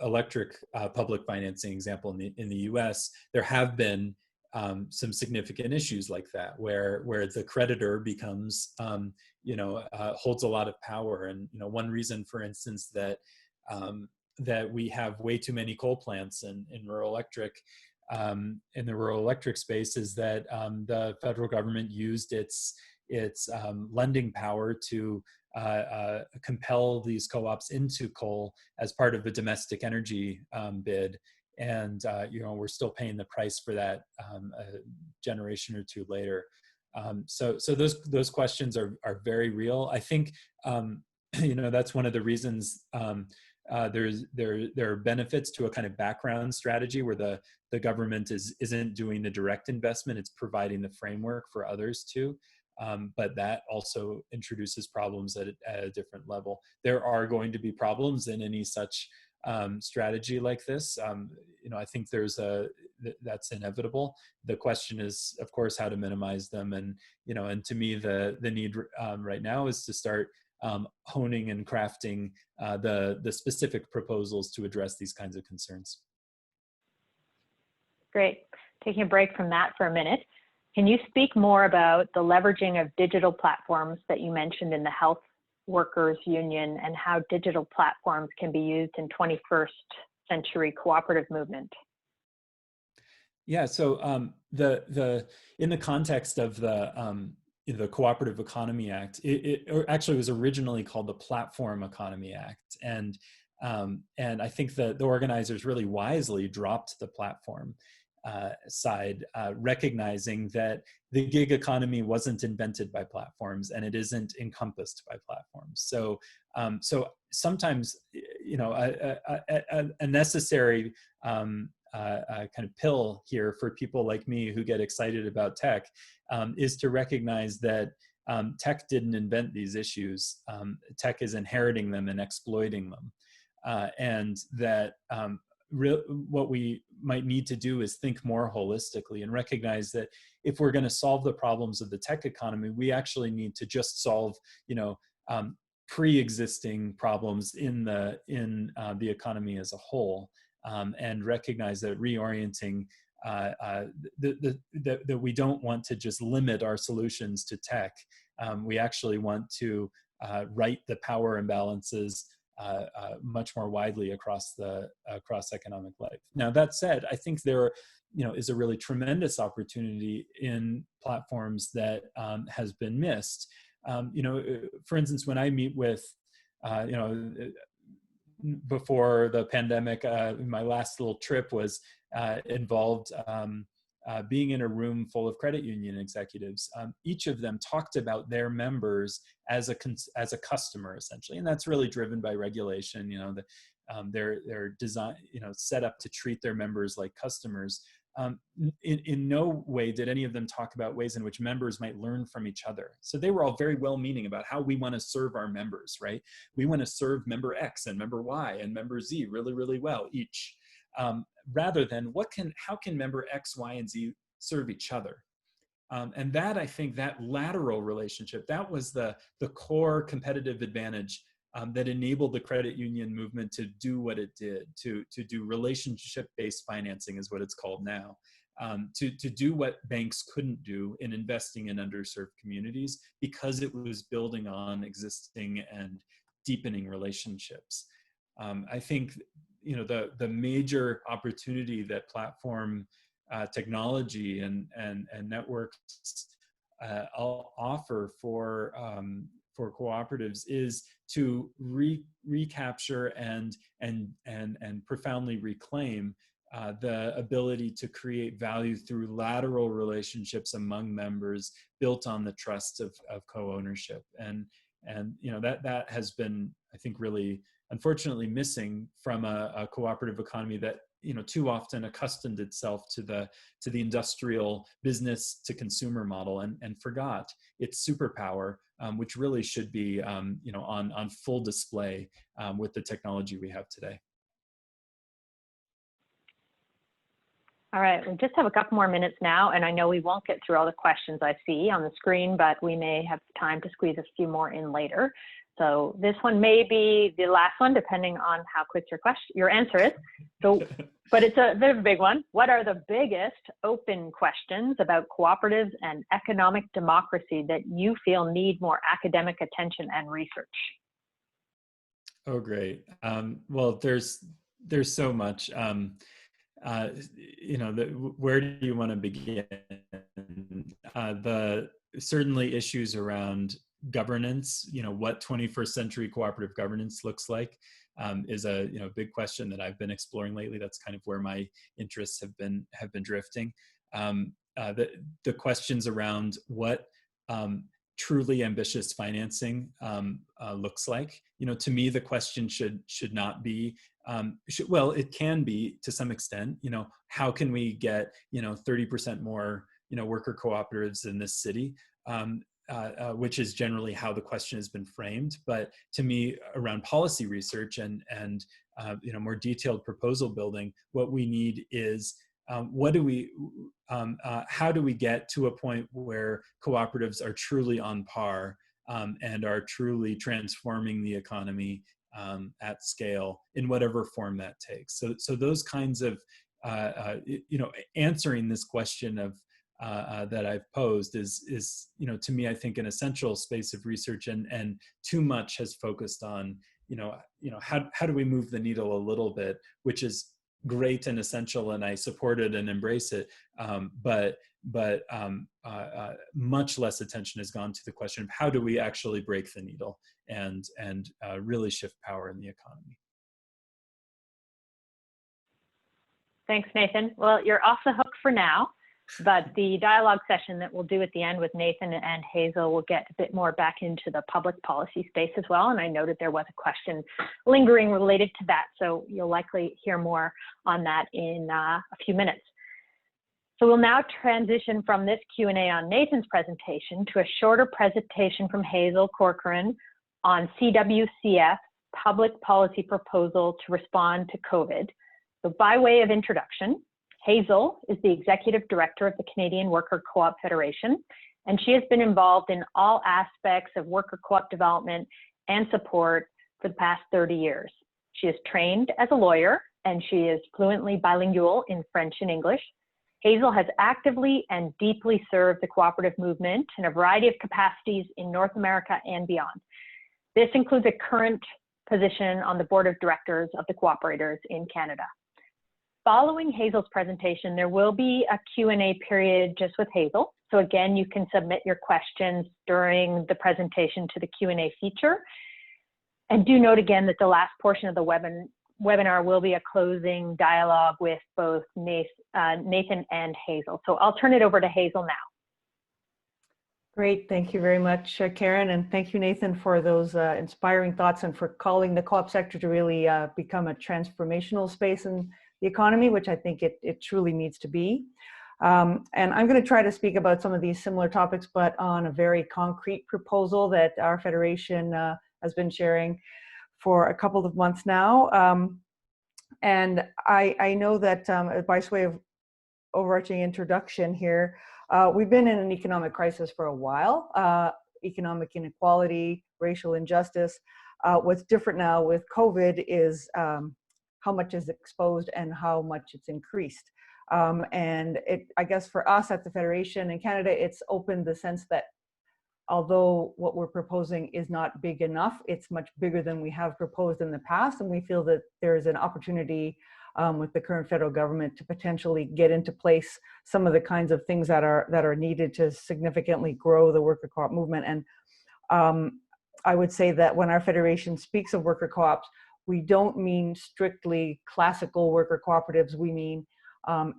electric public financing example in the U.S., there have been some significant issues like that, where the creditor becomes, holds a lot of power. And one reason, for instance, that we have way too many coal plants in rural electric, in the rural electric space, is that the federal government used its lending power to compel these co-ops into coal as part of a domestic energy bid. And we're still paying the price for that a generation or two later. So those questions are very real. I think that's one of the reasons there are benefits to a kind of background strategy where the government isn't doing the direct investment; it's providing the framework for others to. But that also introduces problems at a different level. There are going to be problems in any such strategy like this. I think that's inevitable. The question is, of course, how to minimize them. And to me, the need right now is to start honing and crafting the specific proposals to address these kinds of concerns. Great. Taking a break from that for a minute. Can you speak more about the leveraging of digital platforms that you mentioned in the Health Workers Union, and how digital platforms can be used in 21st century cooperative movement? Yeah, so in the context of the Cooperative Economy Act, it actually was originally called the Platform Economy Act, and I think that the organizers really wisely dropped the platform side, recognizing that the gig economy wasn't invented by platforms and it isn't encompassed by platforms. So sometimes a necessary kind of pill here for people like me who get excited about tech is to recognize that tech didn't invent these issues. Tech is inheriting them and exploiting them, and that what we might need to do is think more holistically and recognize that if we're going to solve the problems of the tech economy, we actually need to just solve, pre-existing problems in the economy as a whole, and recognize that reorienting that we don't want to just limit our solutions to tech. We actually want to right the power imbalances much more widely across economic life. Now, that said, I think there is a really tremendous opportunity in platforms that has been missed. For instance, when I meet with, before the pandemic, my last little trip was involved being in a room full of credit union executives. Each of them talked about their members as a customer, essentially, and that's really driven by regulation. They're designed, set up to treat their members like customers. In no way did any of them talk about ways in which members might learn from each other. So they were all very well-meaning about how we want to serve our members, right? We want to serve member X and member Y and member Z really, really well each. Rather than how can member X, Y, and Z serve each other? And that, I think, that lateral relationship, that was the core competitive advantage that enabled the credit union movement to do what it did, to do relationship-based financing is what it's called now, to do what banks couldn't do in investing in underserved communities because it was building on existing and deepening relationships. I think the major opportunity that platform technology and networks offer for cooperatives is to recapture and profoundly reclaim the ability to create value through lateral relationships among members built on the trust of co-ownership. And that has been, I think, really unfortunately missing from a cooperative economy that too often accustomed itself to the industrial business to consumer model and forgot its superpower, which really should be on full display with the technology we have today. All right, we just have a couple more minutes now, and I know we won't get through all the questions I see on the screen, but we may have time to squeeze a few more in later. So this one may be the last one, depending on how quick your answer is. So, but it's a bit of a big one. What are the biggest open questions about cooperatives and economic democracy that you feel need more academic attention and research? Oh, great. Well, there's so much. Where do you want to begin? Certainly issues around governance, what 21st century cooperative governance looks like, is a big question that I've been exploring lately. That's kind of where my interests have been drifting. The questions around what truly ambitious financing looks like. To me, the question should not be, well, it can be to some extent, how can we get 30% more worker cooperatives in this city, which is generally how the question has been framed. But to me, around policy research and more detailed proposal building, what we need is how do we get to a point where cooperatives are truly on par and are truly transforming the economy at scale in whatever form that takes. So those kinds of answering this question of that I've posed is to me, I think, an essential space of research, and too much has focused on how do we move the needle a little bit, which is great and essential, and I support it and embrace it, but much less attention has gone to the question of how do we actually break the needle and really shift power in the economy. Thanks, Nathan. Well, you're off the hook for now, but the dialogue session that we'll do at the end with Nathan and Hazel will get a bit more back into the public policy space as well. And I noted there was a question lingering related to that, so you'll likely hear more on that in a few minutes. So we'll now transition from this Q&A on Nathan's presentation to a shorter presentation from Hazel Corcoran on CWCF public policy proposal to respond to COVID. So by way of introduction, Hazel is the Executive Director of the Canadian Worker Co-op Federation, and she has been involved in all aspects of worker co-op development and support for the past 30 years. She is trained as a lawyer, and she is fluently bilingual in French and English. Hazel has actively and deeply served the cooperative movement in a variety of capacities in North America and beyond. This includes a current position on the board of directors of the cooperators in Canada. Following Hazel's presentation, there will be a Q&A period just with Hazel. So again, you can submit your questions during the presentation to the Q&A feature. And do note again that the last portion of the webinar will be a closing dialogue with both Nathan and Hazel. So I'll turn it over to Hazel now. Great, thank you very much, Karen, and thank you, Nathan, for those inspiring thoughts and for calling the co-op sector to really become a transformational space in the economy, which I think it truly needs to be. And I'm going to try to speak about some of these similar topics, but on a very concrete proposal that our federation has been sharing for a couple of months now. And I know that by way of overarching introduction here, we've been in an economic crisis for a while, economic inequality, racial injustice, What's different now with COVID is how much is exposed and how much it's increased. And I guess for us at the Federation in Canada, it's opened the sense that although what we're proposing is not big enough, it's much bigger than we have proposed in the past. And we feel that there is an opportunity with the current federal government to potentially get into place some of the kinds of things that are needed to significantly grow the worker co-op movement. And I would say that when our Federation speaks of worker co-ops, we don't mean strictly classical worker cooperatives. We mean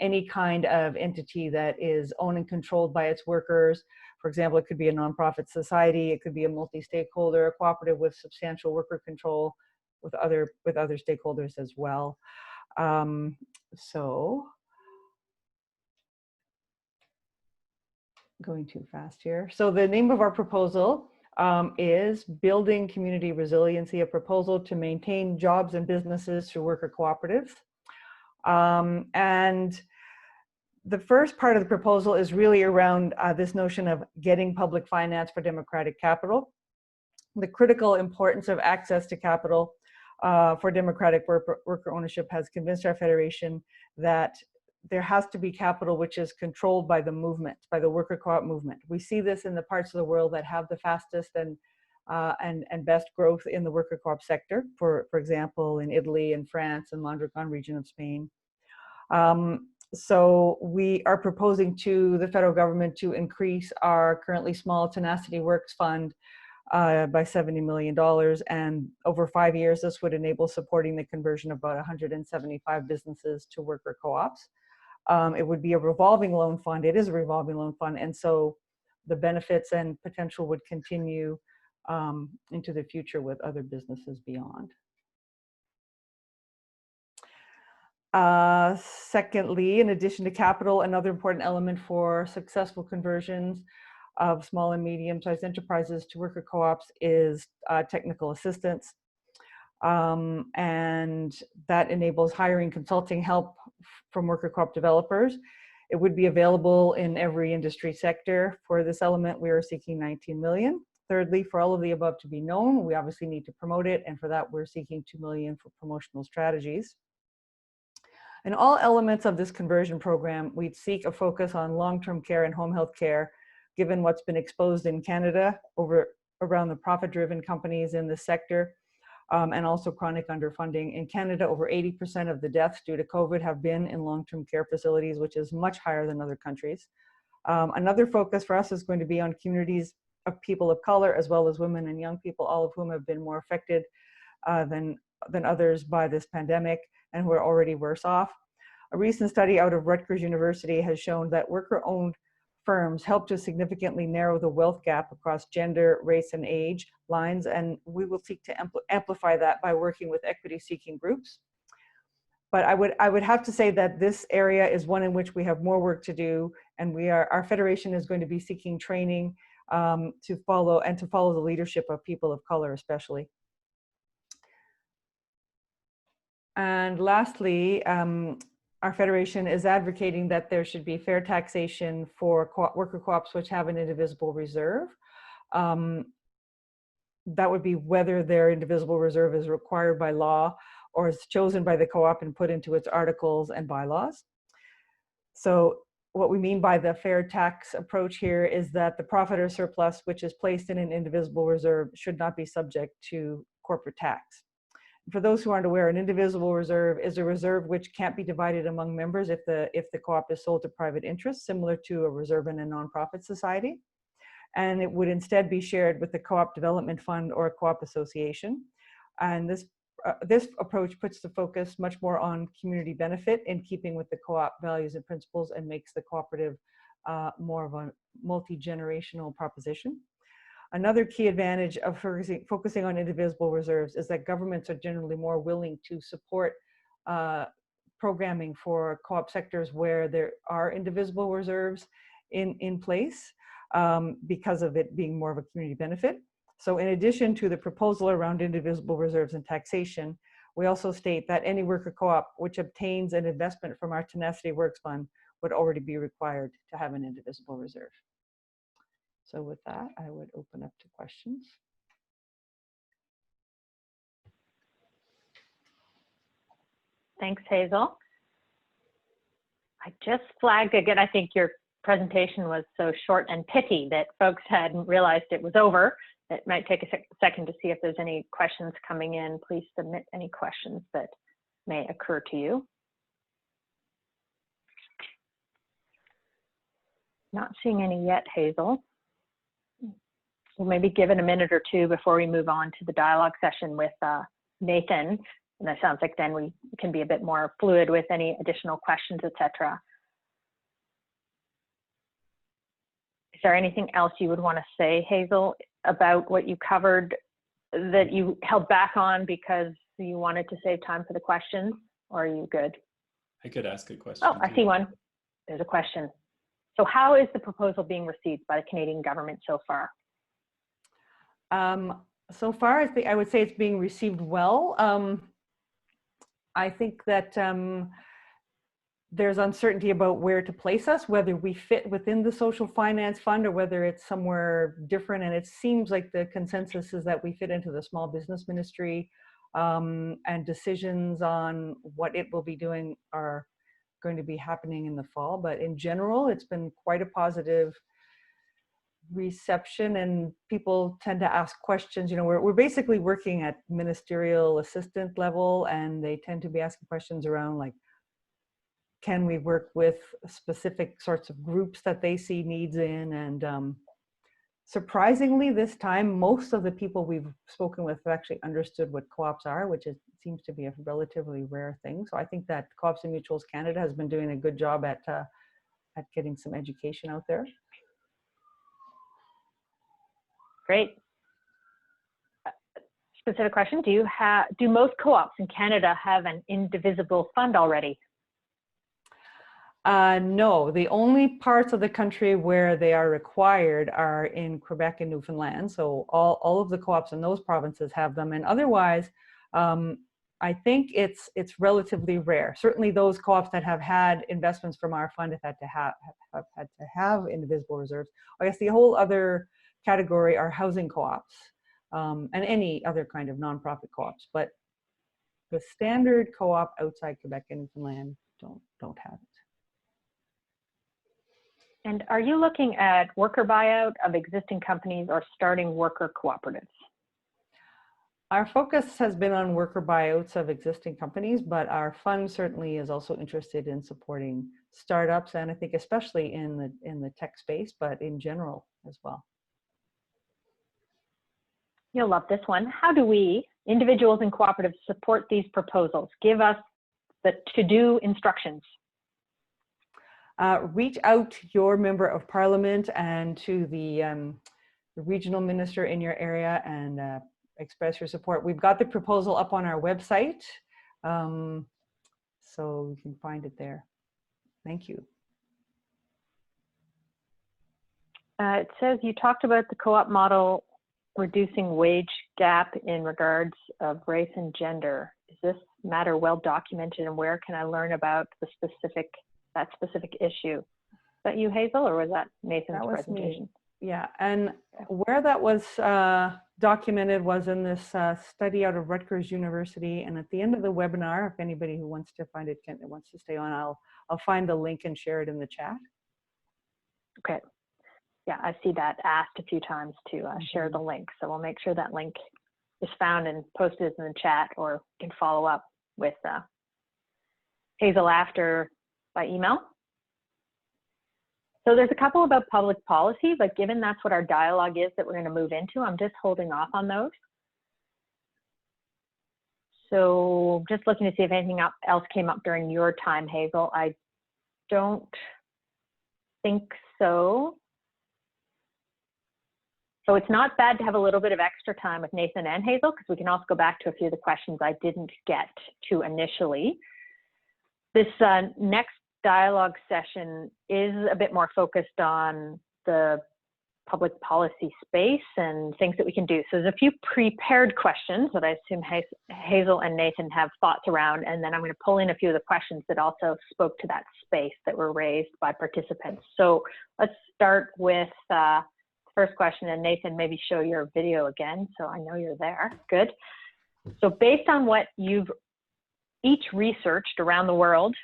any kind of entity that is owned and controlled by its workers. For example, it could be a nonprofit society, it could be a multi-stakeholder, a cooperative with substantial worker control with other stakeholders as well. So, going too fast here. So the name of our proposal is Building Community Resiliency, a proposal to maintain jobs and businesses through worker cooperatives. And the first part of the proposal is really around this notion of getting public finance for democratic capital. The critical importance of access to capital for democratic worker ownership has convinced our Federation that there has to be capital which is controlled by the movement, by the worker co-op movement. We see this in the parts of the world that have the fastest and best growth in the worker co-op sector, for example, in Italy and France and Mondragon region of Spain. So we are proposing to the federal government to increase our currently small Tenacity Works Fund by $70 million. And over 5 years, this would enable supporting the conversion of about 175 businesses to worker co-ops. It would be a revolving loan fund. It is a revolving loan fund. And so the benefits and potential would continue into the future with other businesses beyond. Secondly, in addition to capital, another important element for successful conversions of small and medium-sized enterprises to worker co-ops is technical assistance. And that enables hiring consulting help from worker co-op developers. It would be available in every industry sector. For this element, we are seeking 19 million. Thirdly, for all of the above to be known, we obviously need to promote it. And for that, we're seeking 2 million for promotional strategies. In all elements of this conversion program, we'd seek a focus on long-term care and home health care, given what's been exposed in Canada around the profit-driven companies in this sector, and also chronic underfunding. In Canada, over 80% of the deaths due to COVID have been in long-term care facilities, which is much higher than other countries. Another focus for us is going to be on communities of people of color, as well as women and young people, all of whom have been more affected than others by this pandemic and who are already worse off. A recent study out of Rutgers University has shown that worker-owned firms help to significantly narrow the wealth gap across gender, race, and age lines, and we will seek to amplify that by working with equity-seeking groups. But I would have to say that this area is one in which we have more work to do, and our Federation is going to be seeking training to follow the leadership of people of color, especially. And lastly, our Federation is advocating that there should be fair taxation for worker co-ops which have an indivisible reserve. That would be whether their indivisible reserve is required by law or is chosen by the co-op and put into its articles and bylaws. So what we mean by the fair tax approach here is that the profit or surplus which is placed in an indivisible reserve should not be subject to corporate tax. For those who aren't aware, an indivisible reserve is a reserve which can't be divided among members if the co-op is sold to private interests, similar to a reserve in a nonprofit society. And it would instead be shared with the co-op development fund or a co-op association. And this approach puts the focus much more on community benefit in keeping with the co-op values and principles, and makes the cooperative more of a multi-generational proposition. Another key advantage of focusing on indivisible reserves is that governments are generally more willing to support programming for co-op sectors where there are indivisible reserves in place because of it being more of a community benefit. So in addition to the proposal around indivisible reserves and taxation, we also state that any worker co-op which obtains an investment from our Tenacity Works Fund would already be required to have an indivisible reserve. So with that, I would open up to questions. Thanks, Hazel. I just flagged again, I think your presentation was so short and pithy that folks hadn't realized it was over. It might take a second to see if there's any questions coming in. Please submit any questions that may occur to you. Not seeing any yet, Hazel. We'll maybe give it a minute or two before we move on to the dialogue session with Nathan. And that sounds like then we can be a bit more fluid with any additional questions, etc. Is there anything else you would want to say, Hazel, about what you covered that you held back on because you wanted to save time for the questions, or are you good? I could ask a question. Oh, I see one. There's a question. So how is the proposal being received by the Canadian government so far? So far, I would say it's being received well. I think that there's uncertainty about where to place us, whether we fit within the social finance fund or whether it's somewhere different. And it seems like the consensus is that we fit into the small business ministry, and decisions on what it will be doing are going to be happening in the fall. But in general, it's been quite a positive reception, and people tend to ask questions. You know, we're basically working at ministerial assistant level, and they tend to be asking questions around like, can we work with specific sorts of groups that they see needs in? And surprisingly, this time, most of the people we've spoken with have actually understood what co-ops are, which seems to be a relatively rare thing. So I think that Co-ops and Mutuals Canada has been doing a good job at getting some education out there. Great. Specific question, do most co-ops in Canada have an indivisible fund already? No, the only parts of the country where they are required are in Quebec and Newfoundland. So all of the co-ops in those provinces have them. And otherwise, I think it's relatively rare. Certainly those co-ops that have had investments from our fund have had to have indivisible reserves. I guess the whole other category are housing co-ops, and any other kind of nonprofit co-ops. But the standard co-op outside Quebec and Newfoundland don't have it. And are you looking at worker buyout of existing companies or starting worker cooperatives? Our focus has been on worker buyouts of existing companies, but our fund certainly is also interested in supporting startups, and I think especially in the tech space, but in general as well. You'll love this one. How do we, individuals and cooperatives, support these proposals? Give us the to-do instructions. Reach out to your member of parliament and to the regional minister in your area and express your support. We've got the proposal up on our website, so you can find it there. Thank you. It says you talked about the co-op model reducing wage gap in regards of race and gender. Is this matter well documented, and where can I learn about the that specific issue? Is that you, Hazel, or was that Nathan's presentation? Me. Yeah, and where that was documented was in this study out of Rutgers University. And at the end of the webinar, if anybody who wants to find it wants to stay on, I'll find the link and share it in the chat. Okay. Yeah, I see that asked a few times to share the link. So we'll make sure that link is found and posted in the chat, or you can follow up with Hazel after by email. So there's a couple about public policy, but given that's what our dialogue is that we're going to move into, I'm just holding off on those. So just looking to see if anything else came up during your time, Hazel. I don't think so. So it's not bad to have a little bit of extra time with Nathan and Hazel, because we can also go back to a few of the questions I didn't get to initially. This next dialogue session is a bit more focused on the public policy space and things that we can do. So there's a few prepared questions that I assume Hazel and Nathan have thoughts around, and then I'm going to pull in a few of the questions that also spoke to that space that were raised by participants. So let's start with the first question, and Nathan, maybe show your video again so I know you're there. Good. So based on what you've each researched around the world,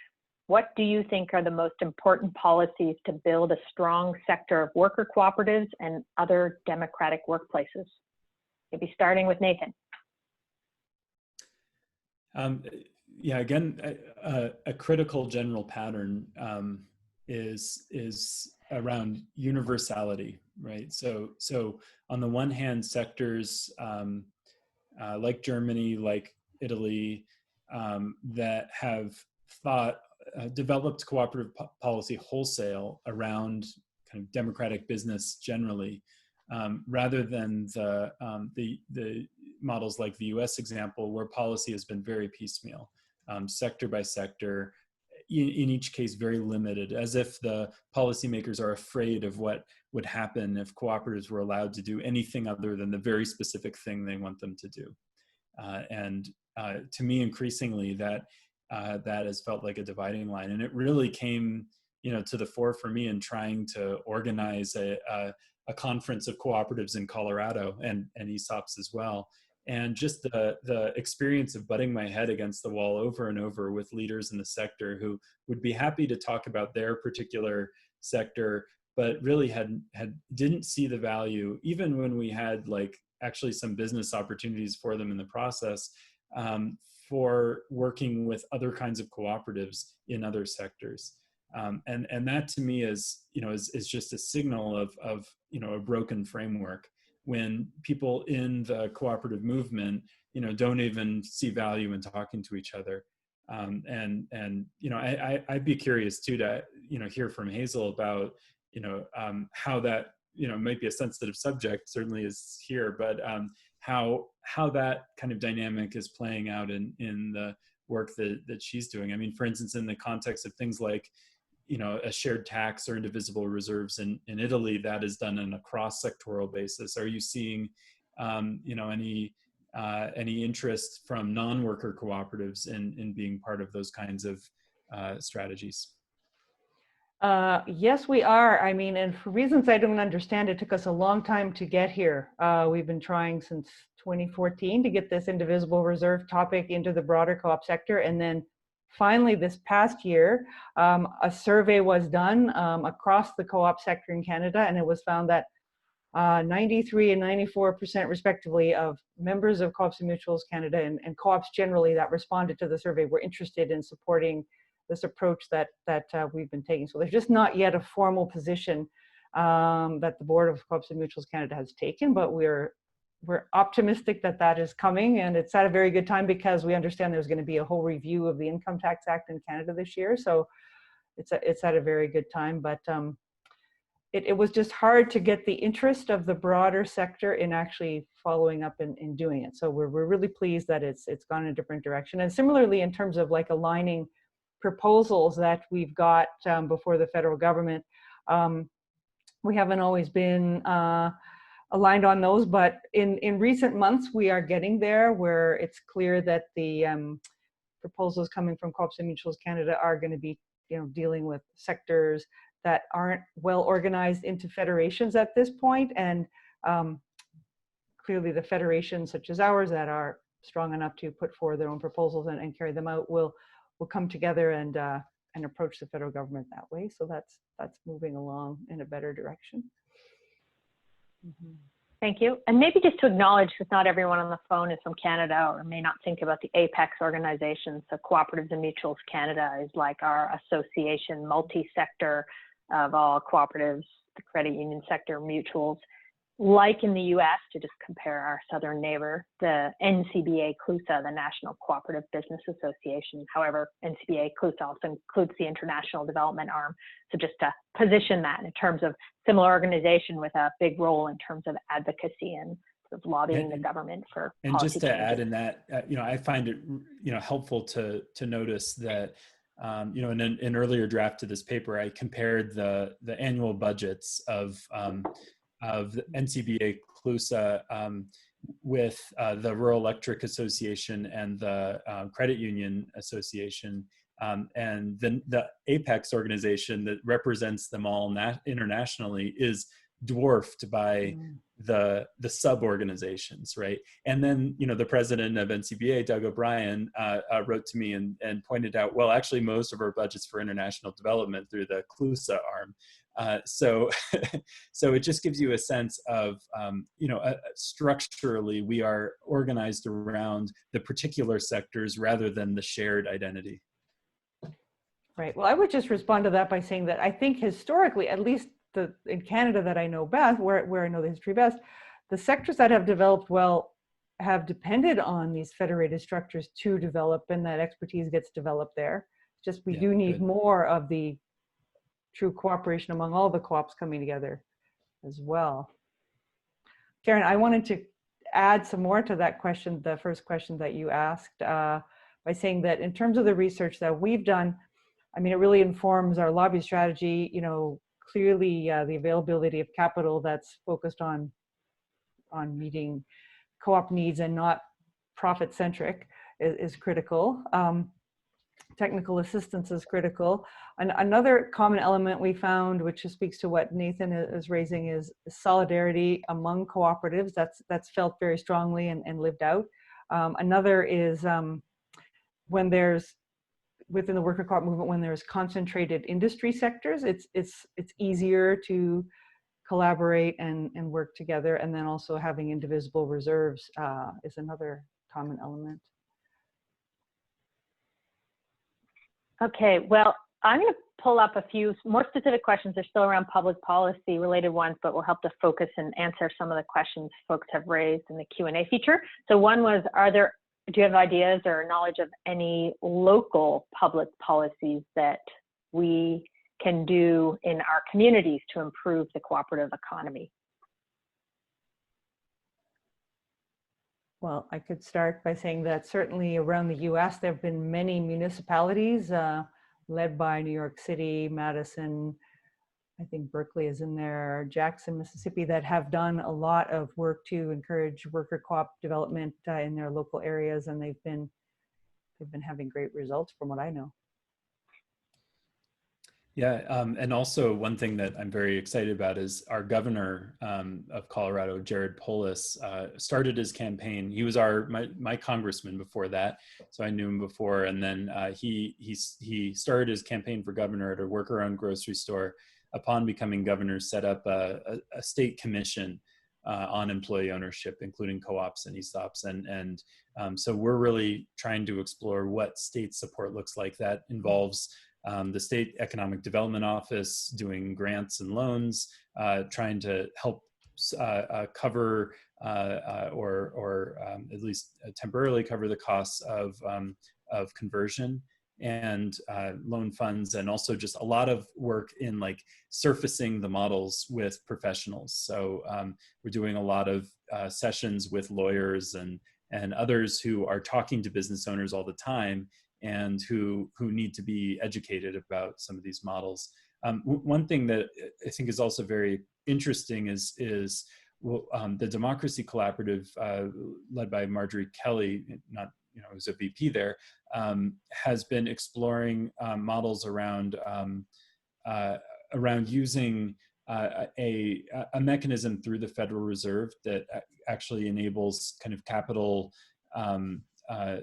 what do you think are the most important policies to build a strong sector of worker cooperatives and other democratic workplaces? Maybe starting with Nathan. Yeah, again, a critical general pattern is around universality, right? So on the one hand, sectors like Germany, like Italy, that have developed cooperative policy wholesale around kind of democratic business generally, rather than the models like the US example, where policy has been very piecemeal, sector by sector, in each case very limited, as if the policymakers are afraid of what would happen if cooperatives were allowed to do anything other than the very specific thing they want them to do. And to me, increasingly, that has felt like a dividing line. And it really came, to the fore for me in trying to organize a conference of cooperatives in Colorado and ESOPs as well. And just the experience of butting my head against the wall over and over with leaders in the sector who would be happy to talk about their particular sector, but really didn't see the value, even when we had like actually some business opportunities for them in the process, for working with other kinds of cooperatives in other sectors. And that to me is just a signal of a broken framework, when people in the cooperative movement, don't even see value in talking to each other. I'd be curious too to, hear from Hazel about, how that, might be a sensitive subject, certainly is here, but how that kind of dynamic is playing out in the work that she's doing. I mean, for instance, in the context of things like, a shared tax or indivisible reserves in Italy, that is done on a cross-sectoral basis. Are you seeing, any interest from non-worker cooperatives in being part of those kinds of strategies? Yes, we are. I mean, and for reasons I don't understand, it took us a long time to get here. We've been trying since 2014 to get this indivisible reserve topic into the broader co-op sector. And then finally, this past year, a survey was done across the co-op sector in Canada, and it was found that 93 and 94% respectively of members of Co-ops and Mutuals Canada and co-ops generally that responded to the survey were interested in supporting this approach that we've been taking. So there's just not yet a formal position that the Board of Co-ops and Mutuals Canada has taken, but we're optimistic that is coming, and it's at a very good time because we understand there's going to be a whole review of the Income Tax Act in Canada this year. So it's at a very good time, but it was just hard to get the interest of the broader sector in actually following up and doing it. So we're really pleased that it's gone in a different direction. And similarly, in terms of like aligning proposals that we've got before the federal government, we haven't always been aligned on those, but in recent months we are getting there, where it's clear that the proposals coming from Co-ops and Mutuals Canada are going to be dealing with sectors that aren't well organized into federations at this point, and clearly the federations such as ours that are strong enough to put forward their own proposals and carry them out will come together and approach the federal government that way. So that's moving along in a better direction. Mm-hmm. Thank you. And maybe just to acknowledge, because not everyone on the phone is from Canada or may not think about the APEX organizations. So Cooperatives and Mutuals Canada is like our association, multi-sector of all cooperatives, the credit union sector, mutuals. Like in the US, to just compare our southern neighbor, the NCBA-CLUSA, the National Cooperative Business Association. However, NCBA-CLUSA also includes the International Development Arm. So just to position that in terms of similar organization with a big role in terms of advocacy and sort of lobbying the government for and policy just to changes. add in that, I find it helpful to notice that in an earlier draft of this paper, I compared the annual budgets of NCBA-CLUSA with the Rural Electric Association and the Credit Union Association, and then the APEX organization that represents them all internationally is dwarfed by the sub-organizations, right? And then, the president of NCBA, Doug O'Brien, wrote to me and pointed out, well, actually most of our budget's for international development through the CLUSA arm. So it just gives you a sense of, structurally we are organized around the particular sectors rather than the shared identity. Right. Well, I would just respond to that by saying that I think historically, at least in Canada that I know best, where I know the history best, the sectors that have developed well have depended on these federated structures to develop, and that expertise gets developed there. Just we do need more of the true cooperation among all the co-ops coming together as well. Karen, I wanted to add some more to that question, the first question that you asked, by saying that in terms of the research that we've done, I mean, it really informs our lobby strategy. Clearly the availability of capital that's focused on meeting co-op needs and not profit-centric is critical. Technical assistance is critical. Another common element we found, which speaks to what Nathan is raising, is solidarity among cooperatives. That's felt very strongly and lived out. Another is when there's, within the worker co-op movement, when there's concentrated industry sectors, it's easier to collaborate and work together. And then also having indivisible reserves is another common element. Okay, well, I'm going to pull up a few more specific questions. They're still around public policy related ones, but will help to focus and answer some of the questions folks have raised in the Q&A feature. So one was, do you have ideas or knowledge of any local public policies that we can do in our communities to improve the cooperative economy? Well, I could start by saying that certainly around the US, there have been many municipalities led by New York City, Madison, I think Berkeley is in there, Jackson, Mississippi, that have done a lot of work to encourage worker co-op development in their local areas, and they've been having great results from what I know. Yeah, and also one thing that I'm very excited about is our governor of Colorado, Jared Polis, started his campaign. He was my congressman before that, so I knew him before. And then he started his campaign for governor at a worker-owned grocery store. Upon becoming governor, set up a state commission on employee ownership, including co-ops and ESOPs. And so we're really trying to explore what state support looks like. That involves the State Economic Development Office doing grants and loans, trying to help cover or at least temporarily cover the costs of conversion and loan funds, and also just a lot of work in like surfacing the models with professionals. So we're doing a lot of sessions with lawyers and others who are talking to business owners all the time and who need to be educated about some of these models. One thing that I think is also very interesting is the Democracy Collaborative, led by Marjorie Kelly, who's a VP there, has been exploring models around using a mechanism through the Federal Reserve that actually enables kind of capital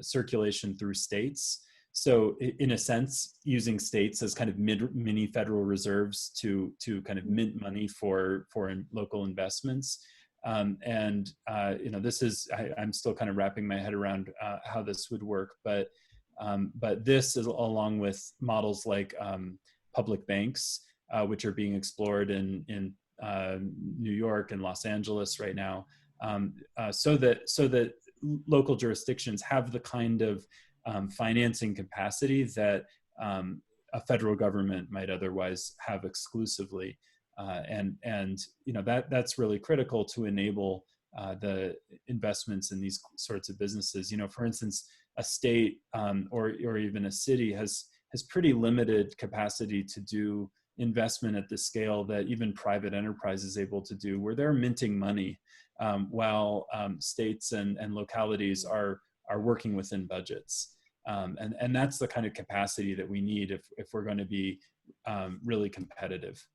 circulation through states. So in a sense, using states as kind of mini Federal Reserves to kind of mint money for local investments. This is, I'm still kind of wrapping my head around how this would work, but this is along with models like public banks, which are being explored in New York and Los Angeles right now, so that local jurisdictions have the kind of financing capacity that a federal government might otherwise have exclusively. That's really critical to enable the investments in these sorts of businesses. For instance, a state or even a city has pretty limited capacity to do investment at the scale that even private enterprise is able to do, where they're minting money while states and localities are working within budgets. And that's the kind of capacity that we need if we're going to be really competitive.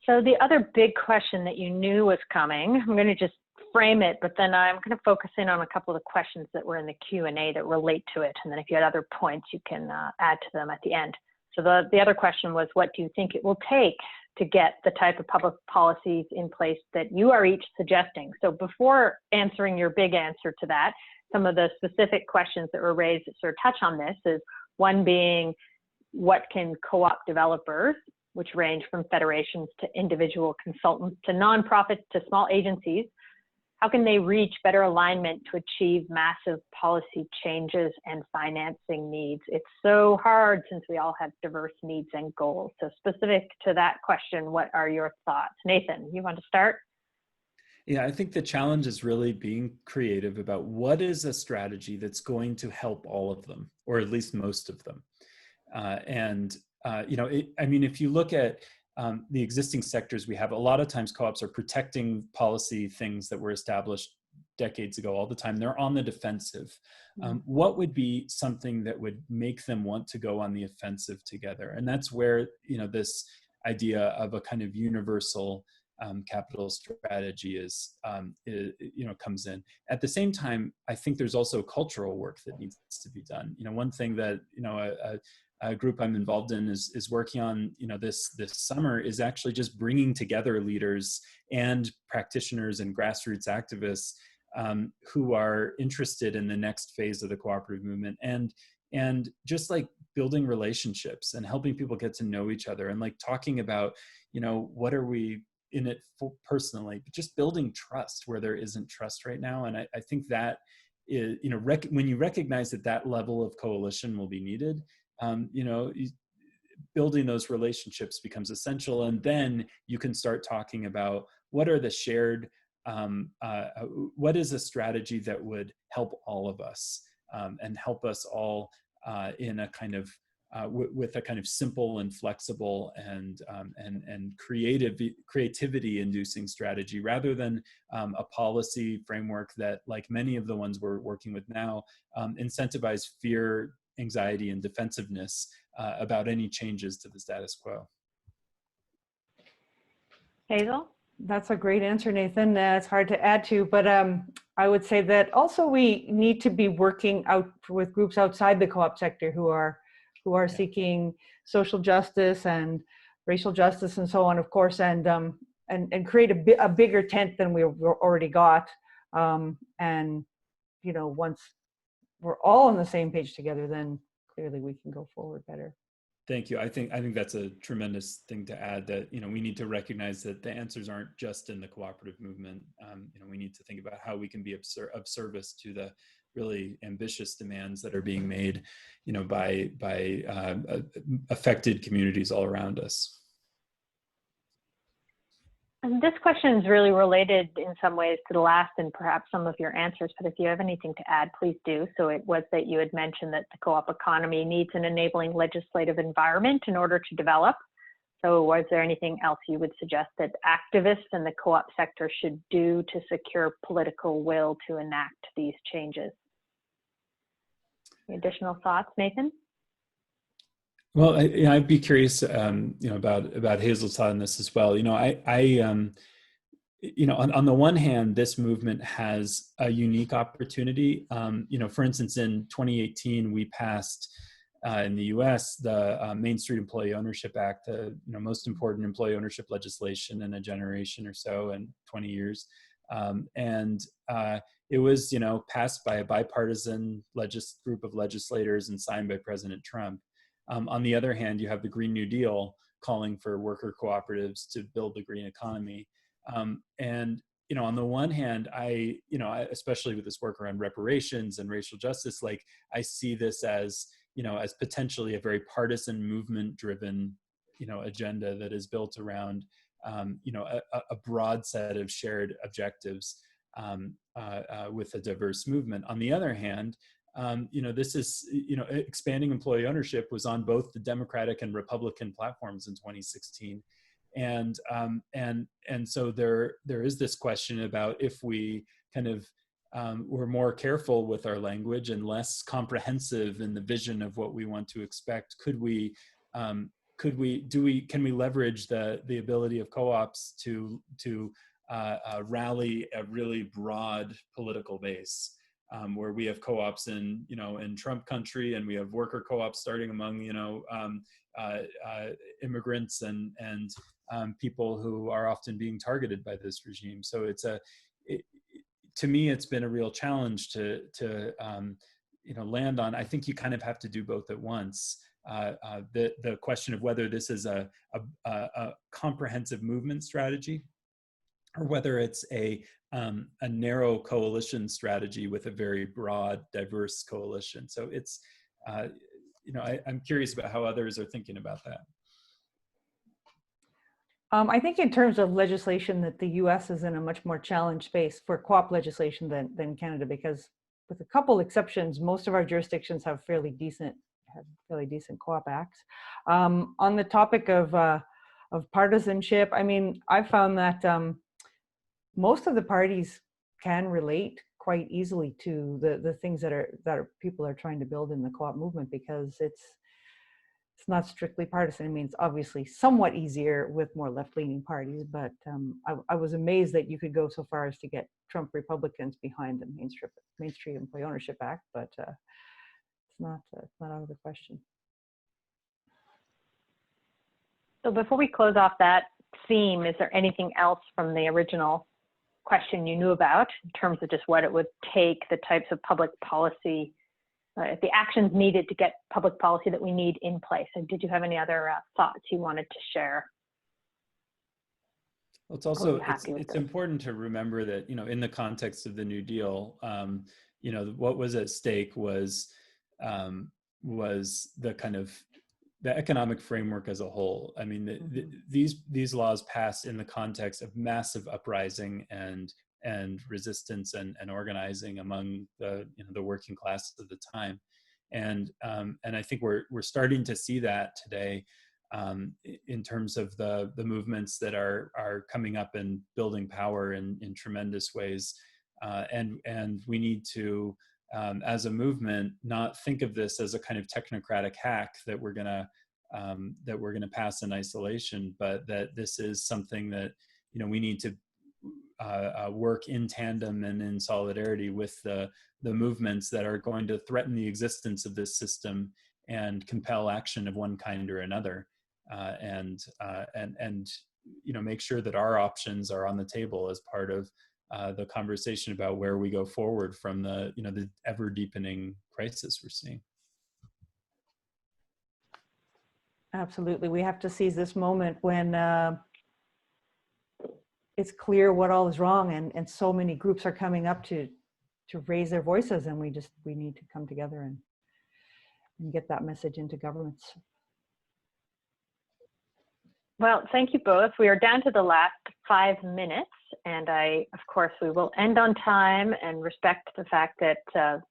So the other big question that you knew was coming, I'm going to just frame it, but then I'm going to focus in on a couple of the questions that were in the Q&A that relate to it. And then if you had other points, you can add to them at the end. So the other question was, what do you think it will take to get the type of public policies in place that you are each suggesting? So before answering your big answer to that, some of the specific questions that were raised that sort of touch on this is one being, what can co-op developers, which range from federations to individual consultants to nonprofits to small agencies, how can they reach better alignment to achieve massive policy changes and financing needs? It's so hard since we all have diverse needs and goals. So specific to that question, what are your thoughts? Nathan, you want to start? Yeah, I think the challenge is really being creative about what is a strategy that's going to help all of them, or at least most of them. I mean, if you look at the existing sectors we have, a lot of times co-ops are protecting policy things that were established decades ago all the time. They're on the defensive. What would be something that would make them want to go on the offensive together? And that's where, this idea of a kind of universal capital strategy comes in. At the same time, I think there's also cultural work that needs to be done. One thing that, a group I'm involved in is working on, this summer is actually just bringing together leaders and practitioners and grassroots activists who are interested in the next phase of the cooperative movement, and just like building relationships and helping people get to know each other, and like talking about, what are we in it for personally, but just building trust where there isn't trust right now. And I think that is, when you recognize that level of coalition will be needed, building those relationships becomes essential. And then you can start talking about what are the shared, what is a strategy that would help all of us and help us all in a kind of, with a kind of simple and flexible and creativity inducing strategy, rather than a policy framework that, like many of the ones we're working with now, incentivize fear, anxiety, and defensiveness about any changes to the status quo. Hazel? That's a great answer, Nathan. It's hard to add to, but I would say that also we need to be working out with groups outside the co-op sector who are seeking social justice and racial justice and so on, of course, and create a bigger tent than we've already got. And once we're all on the same page together, then clearly we can go forward better. Thank you. I think that's a tremendous thing to add, that, we need to recognize that the answers aren't just in the cooperative movement. We need to think about how we can be of service to the really ambitious demands that are being made, by affected communities all around us. And this question is really related in some ways to the last and perhaps some of your answers, but if you have anything to add, please do. So it was that you had mentioned that the co-op economy needs an enabling legislative environment in order to develop. So was there anything else you would suggest that activists in the co-op sector should do to secure political will to enact these changes? Any additional thoughts, Nathan? Well, I'd be curious, about Hazel's thought on this as well. On the one hand, this movement has a unique opportunity. For instance, in 2018, we passed in the U.S. the Main Street Employee Ownership Act, the most important employee ownership legislation in a generation or so, in 20 years, and it was passed by a bipartisan group of legislators and signed by President Trump. On the other hand, you have the Green New Deal calling for worker cooperatives to build the green economy. And on the one hand, I especially with this work around reparations and racial justice, like I see this as potentially a very partisan, movement-driven, agenda that is built around, a broad set of shared objectives with a diverse movement. On the other hand, this is, expanding employee ownership was on both the Democratic and Republican platforms in 2016. And so there is this question about if we kind of we're more careful with our language and less comprehensive in the vision of what we want to expect, could we can we leverage the ability of co-ops to rally a really broad political base, where we have co-ops in Trump country, and we have worker co-ops starting among immigrants and people who are often being targeted by this regime. So to me, it's been a real challenge to land on. I think you kind of have to do both at once. The question of whether this is a comprehensive movement strategy, or whether it's a narrow coalition strategy with a very broad, diverse coalition. So it's, I'm curious about how others are thinking about that. I think in terms of legislation, that the U.S. is in a much more challenged space for co-op legislation than Canada, because with a couple exceptions, most of our jurisdictions have fairly decent co-op acts. On the topic of partisanship, I mean, I found that most of the parties can relate quite easily to the things that people are trying to build in the co-op movement, because it's not strictly partisan. I mean, it's obviously somewhat easier with more left-leaning parties, but I was amazed that you could go so far as to get Trump Republicans behind the Main Street Employee Ownership Act, but it's not out of the question. So before we close off that theme, is there anything else from the original question you knew about in terms of just what it would take, the types of public policy, the actions needed to get public policy that we need in place? And did you have any other thoughts you wanted to share? Well, it's also, it's important to remember that, in the context of the New Deal, what was at stake was the kind of the economic framework as a whole. I mean, these laws passed in the context of massive uprising and resistance and organizing among the working class of the time, and I think we're starting to see that today in terms of the movements that are coming up and building power in tremendous ways, and we need to, as a movement, not think of this as a kind of technocratic hack that we're gonna pass in isolation, but that this is something that we need to work in tandem and in solidarity with the movements that are going to threaten the existence of this system and compel action of one kind or another, and make sure that our options are on the table as part of the conversation about where we go forward from the ever deepening crisis we're seeing. Absolutely, we have to seize this moment when it's clear what all is wrong, and so many groups are coming up to raise their voices, and we need to come together and get that message into governments. Well, thank you both. We are down to the last 5 minutes, and of course, we will end on time and respect the fact that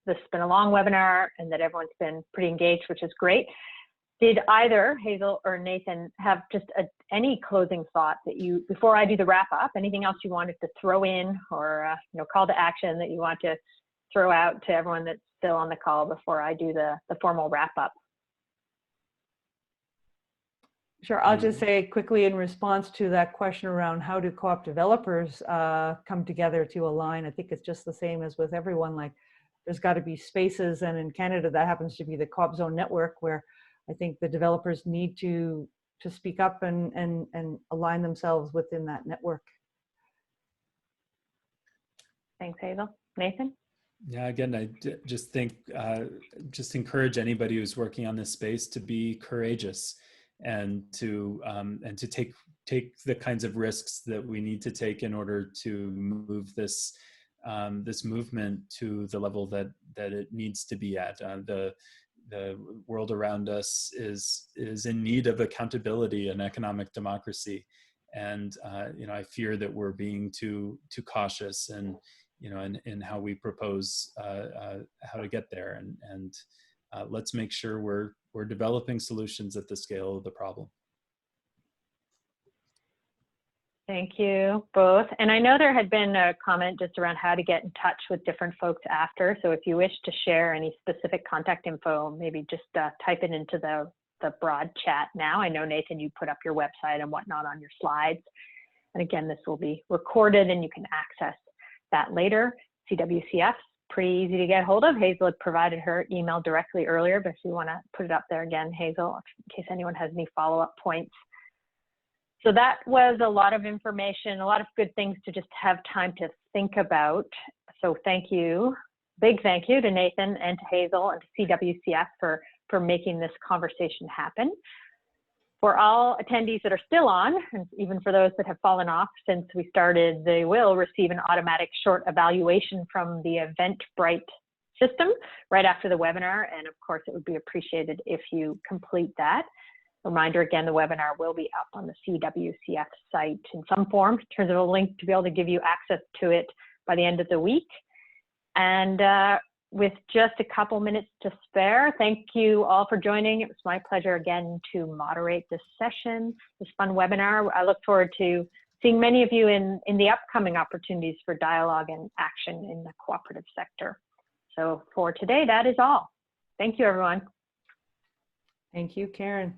this has been a long webinar and that everyone's been pretty engaged, which is great. Did either Hazel or Nathan have just any closing thoughts that before I do the wrap up, anything else you wanted to throw in, or call to action that you want to throw out to everyone that's still on the call before I do the formal wrap up? Sure, I'll just say quickly in response to that question around how do co-op developers come together to align. I think it's just the same as with everyone. Like, there's got to be spaces, and in Canada that happens to be the Co-op Zone network, where I think the developers need to speak up and align themselves within that network. Thanks, Hazel. Nathan? Yeah, again, I just think, just encourage anybody who's working on this space to be courageous and to take the kinds of risks that we need to take in order to move this movement to the level that it needs to be at. The world around us is in need of accountability and economic democracy, and I fear that we're being too cautious and in how we propose how to get there, and let's make sure we're developing solutions at the scale of the problem. Thank you both. And I know there had been a comment just around how to get in touch with different folks after. So if you wish to share any specific contact info, maybe just type it into the the broad chat now. I know, Nathan, you put up your website and whatnot on your slides. And again, this will be recorded and you can access that later. CWCF, pretty easy to get hold of. Hazel had provided her email directly earlier, but if you want to put it up there again, Hazel, in case anyone has any follow-up points. So that was a lot of information, a lot of good things to just have time to think about. So thank you. Big thank you to Nathan and to Hazel and to CWCF for making this conversation happen. For all attendees that are still on, and even for those that have fallen off since we started, they will receive an automatic short evaluation from the Eventbrite system right after the webinar. And of course, it would be appreciated if you complete that. Reminder again, the webinar will be up on the CWCF site in some form in terms of a link to be able to give you access to it by the end of the week. And with just a couple minutes to spare, thank you all for joining. It was my pleasure again to moderate this session, this fun webinar. I look forward to seeing many of you in the upcoming opportunities for dialogue and action in the cooperative sector. So for today, that is all. Thank you, everyone. Thank you, Karen.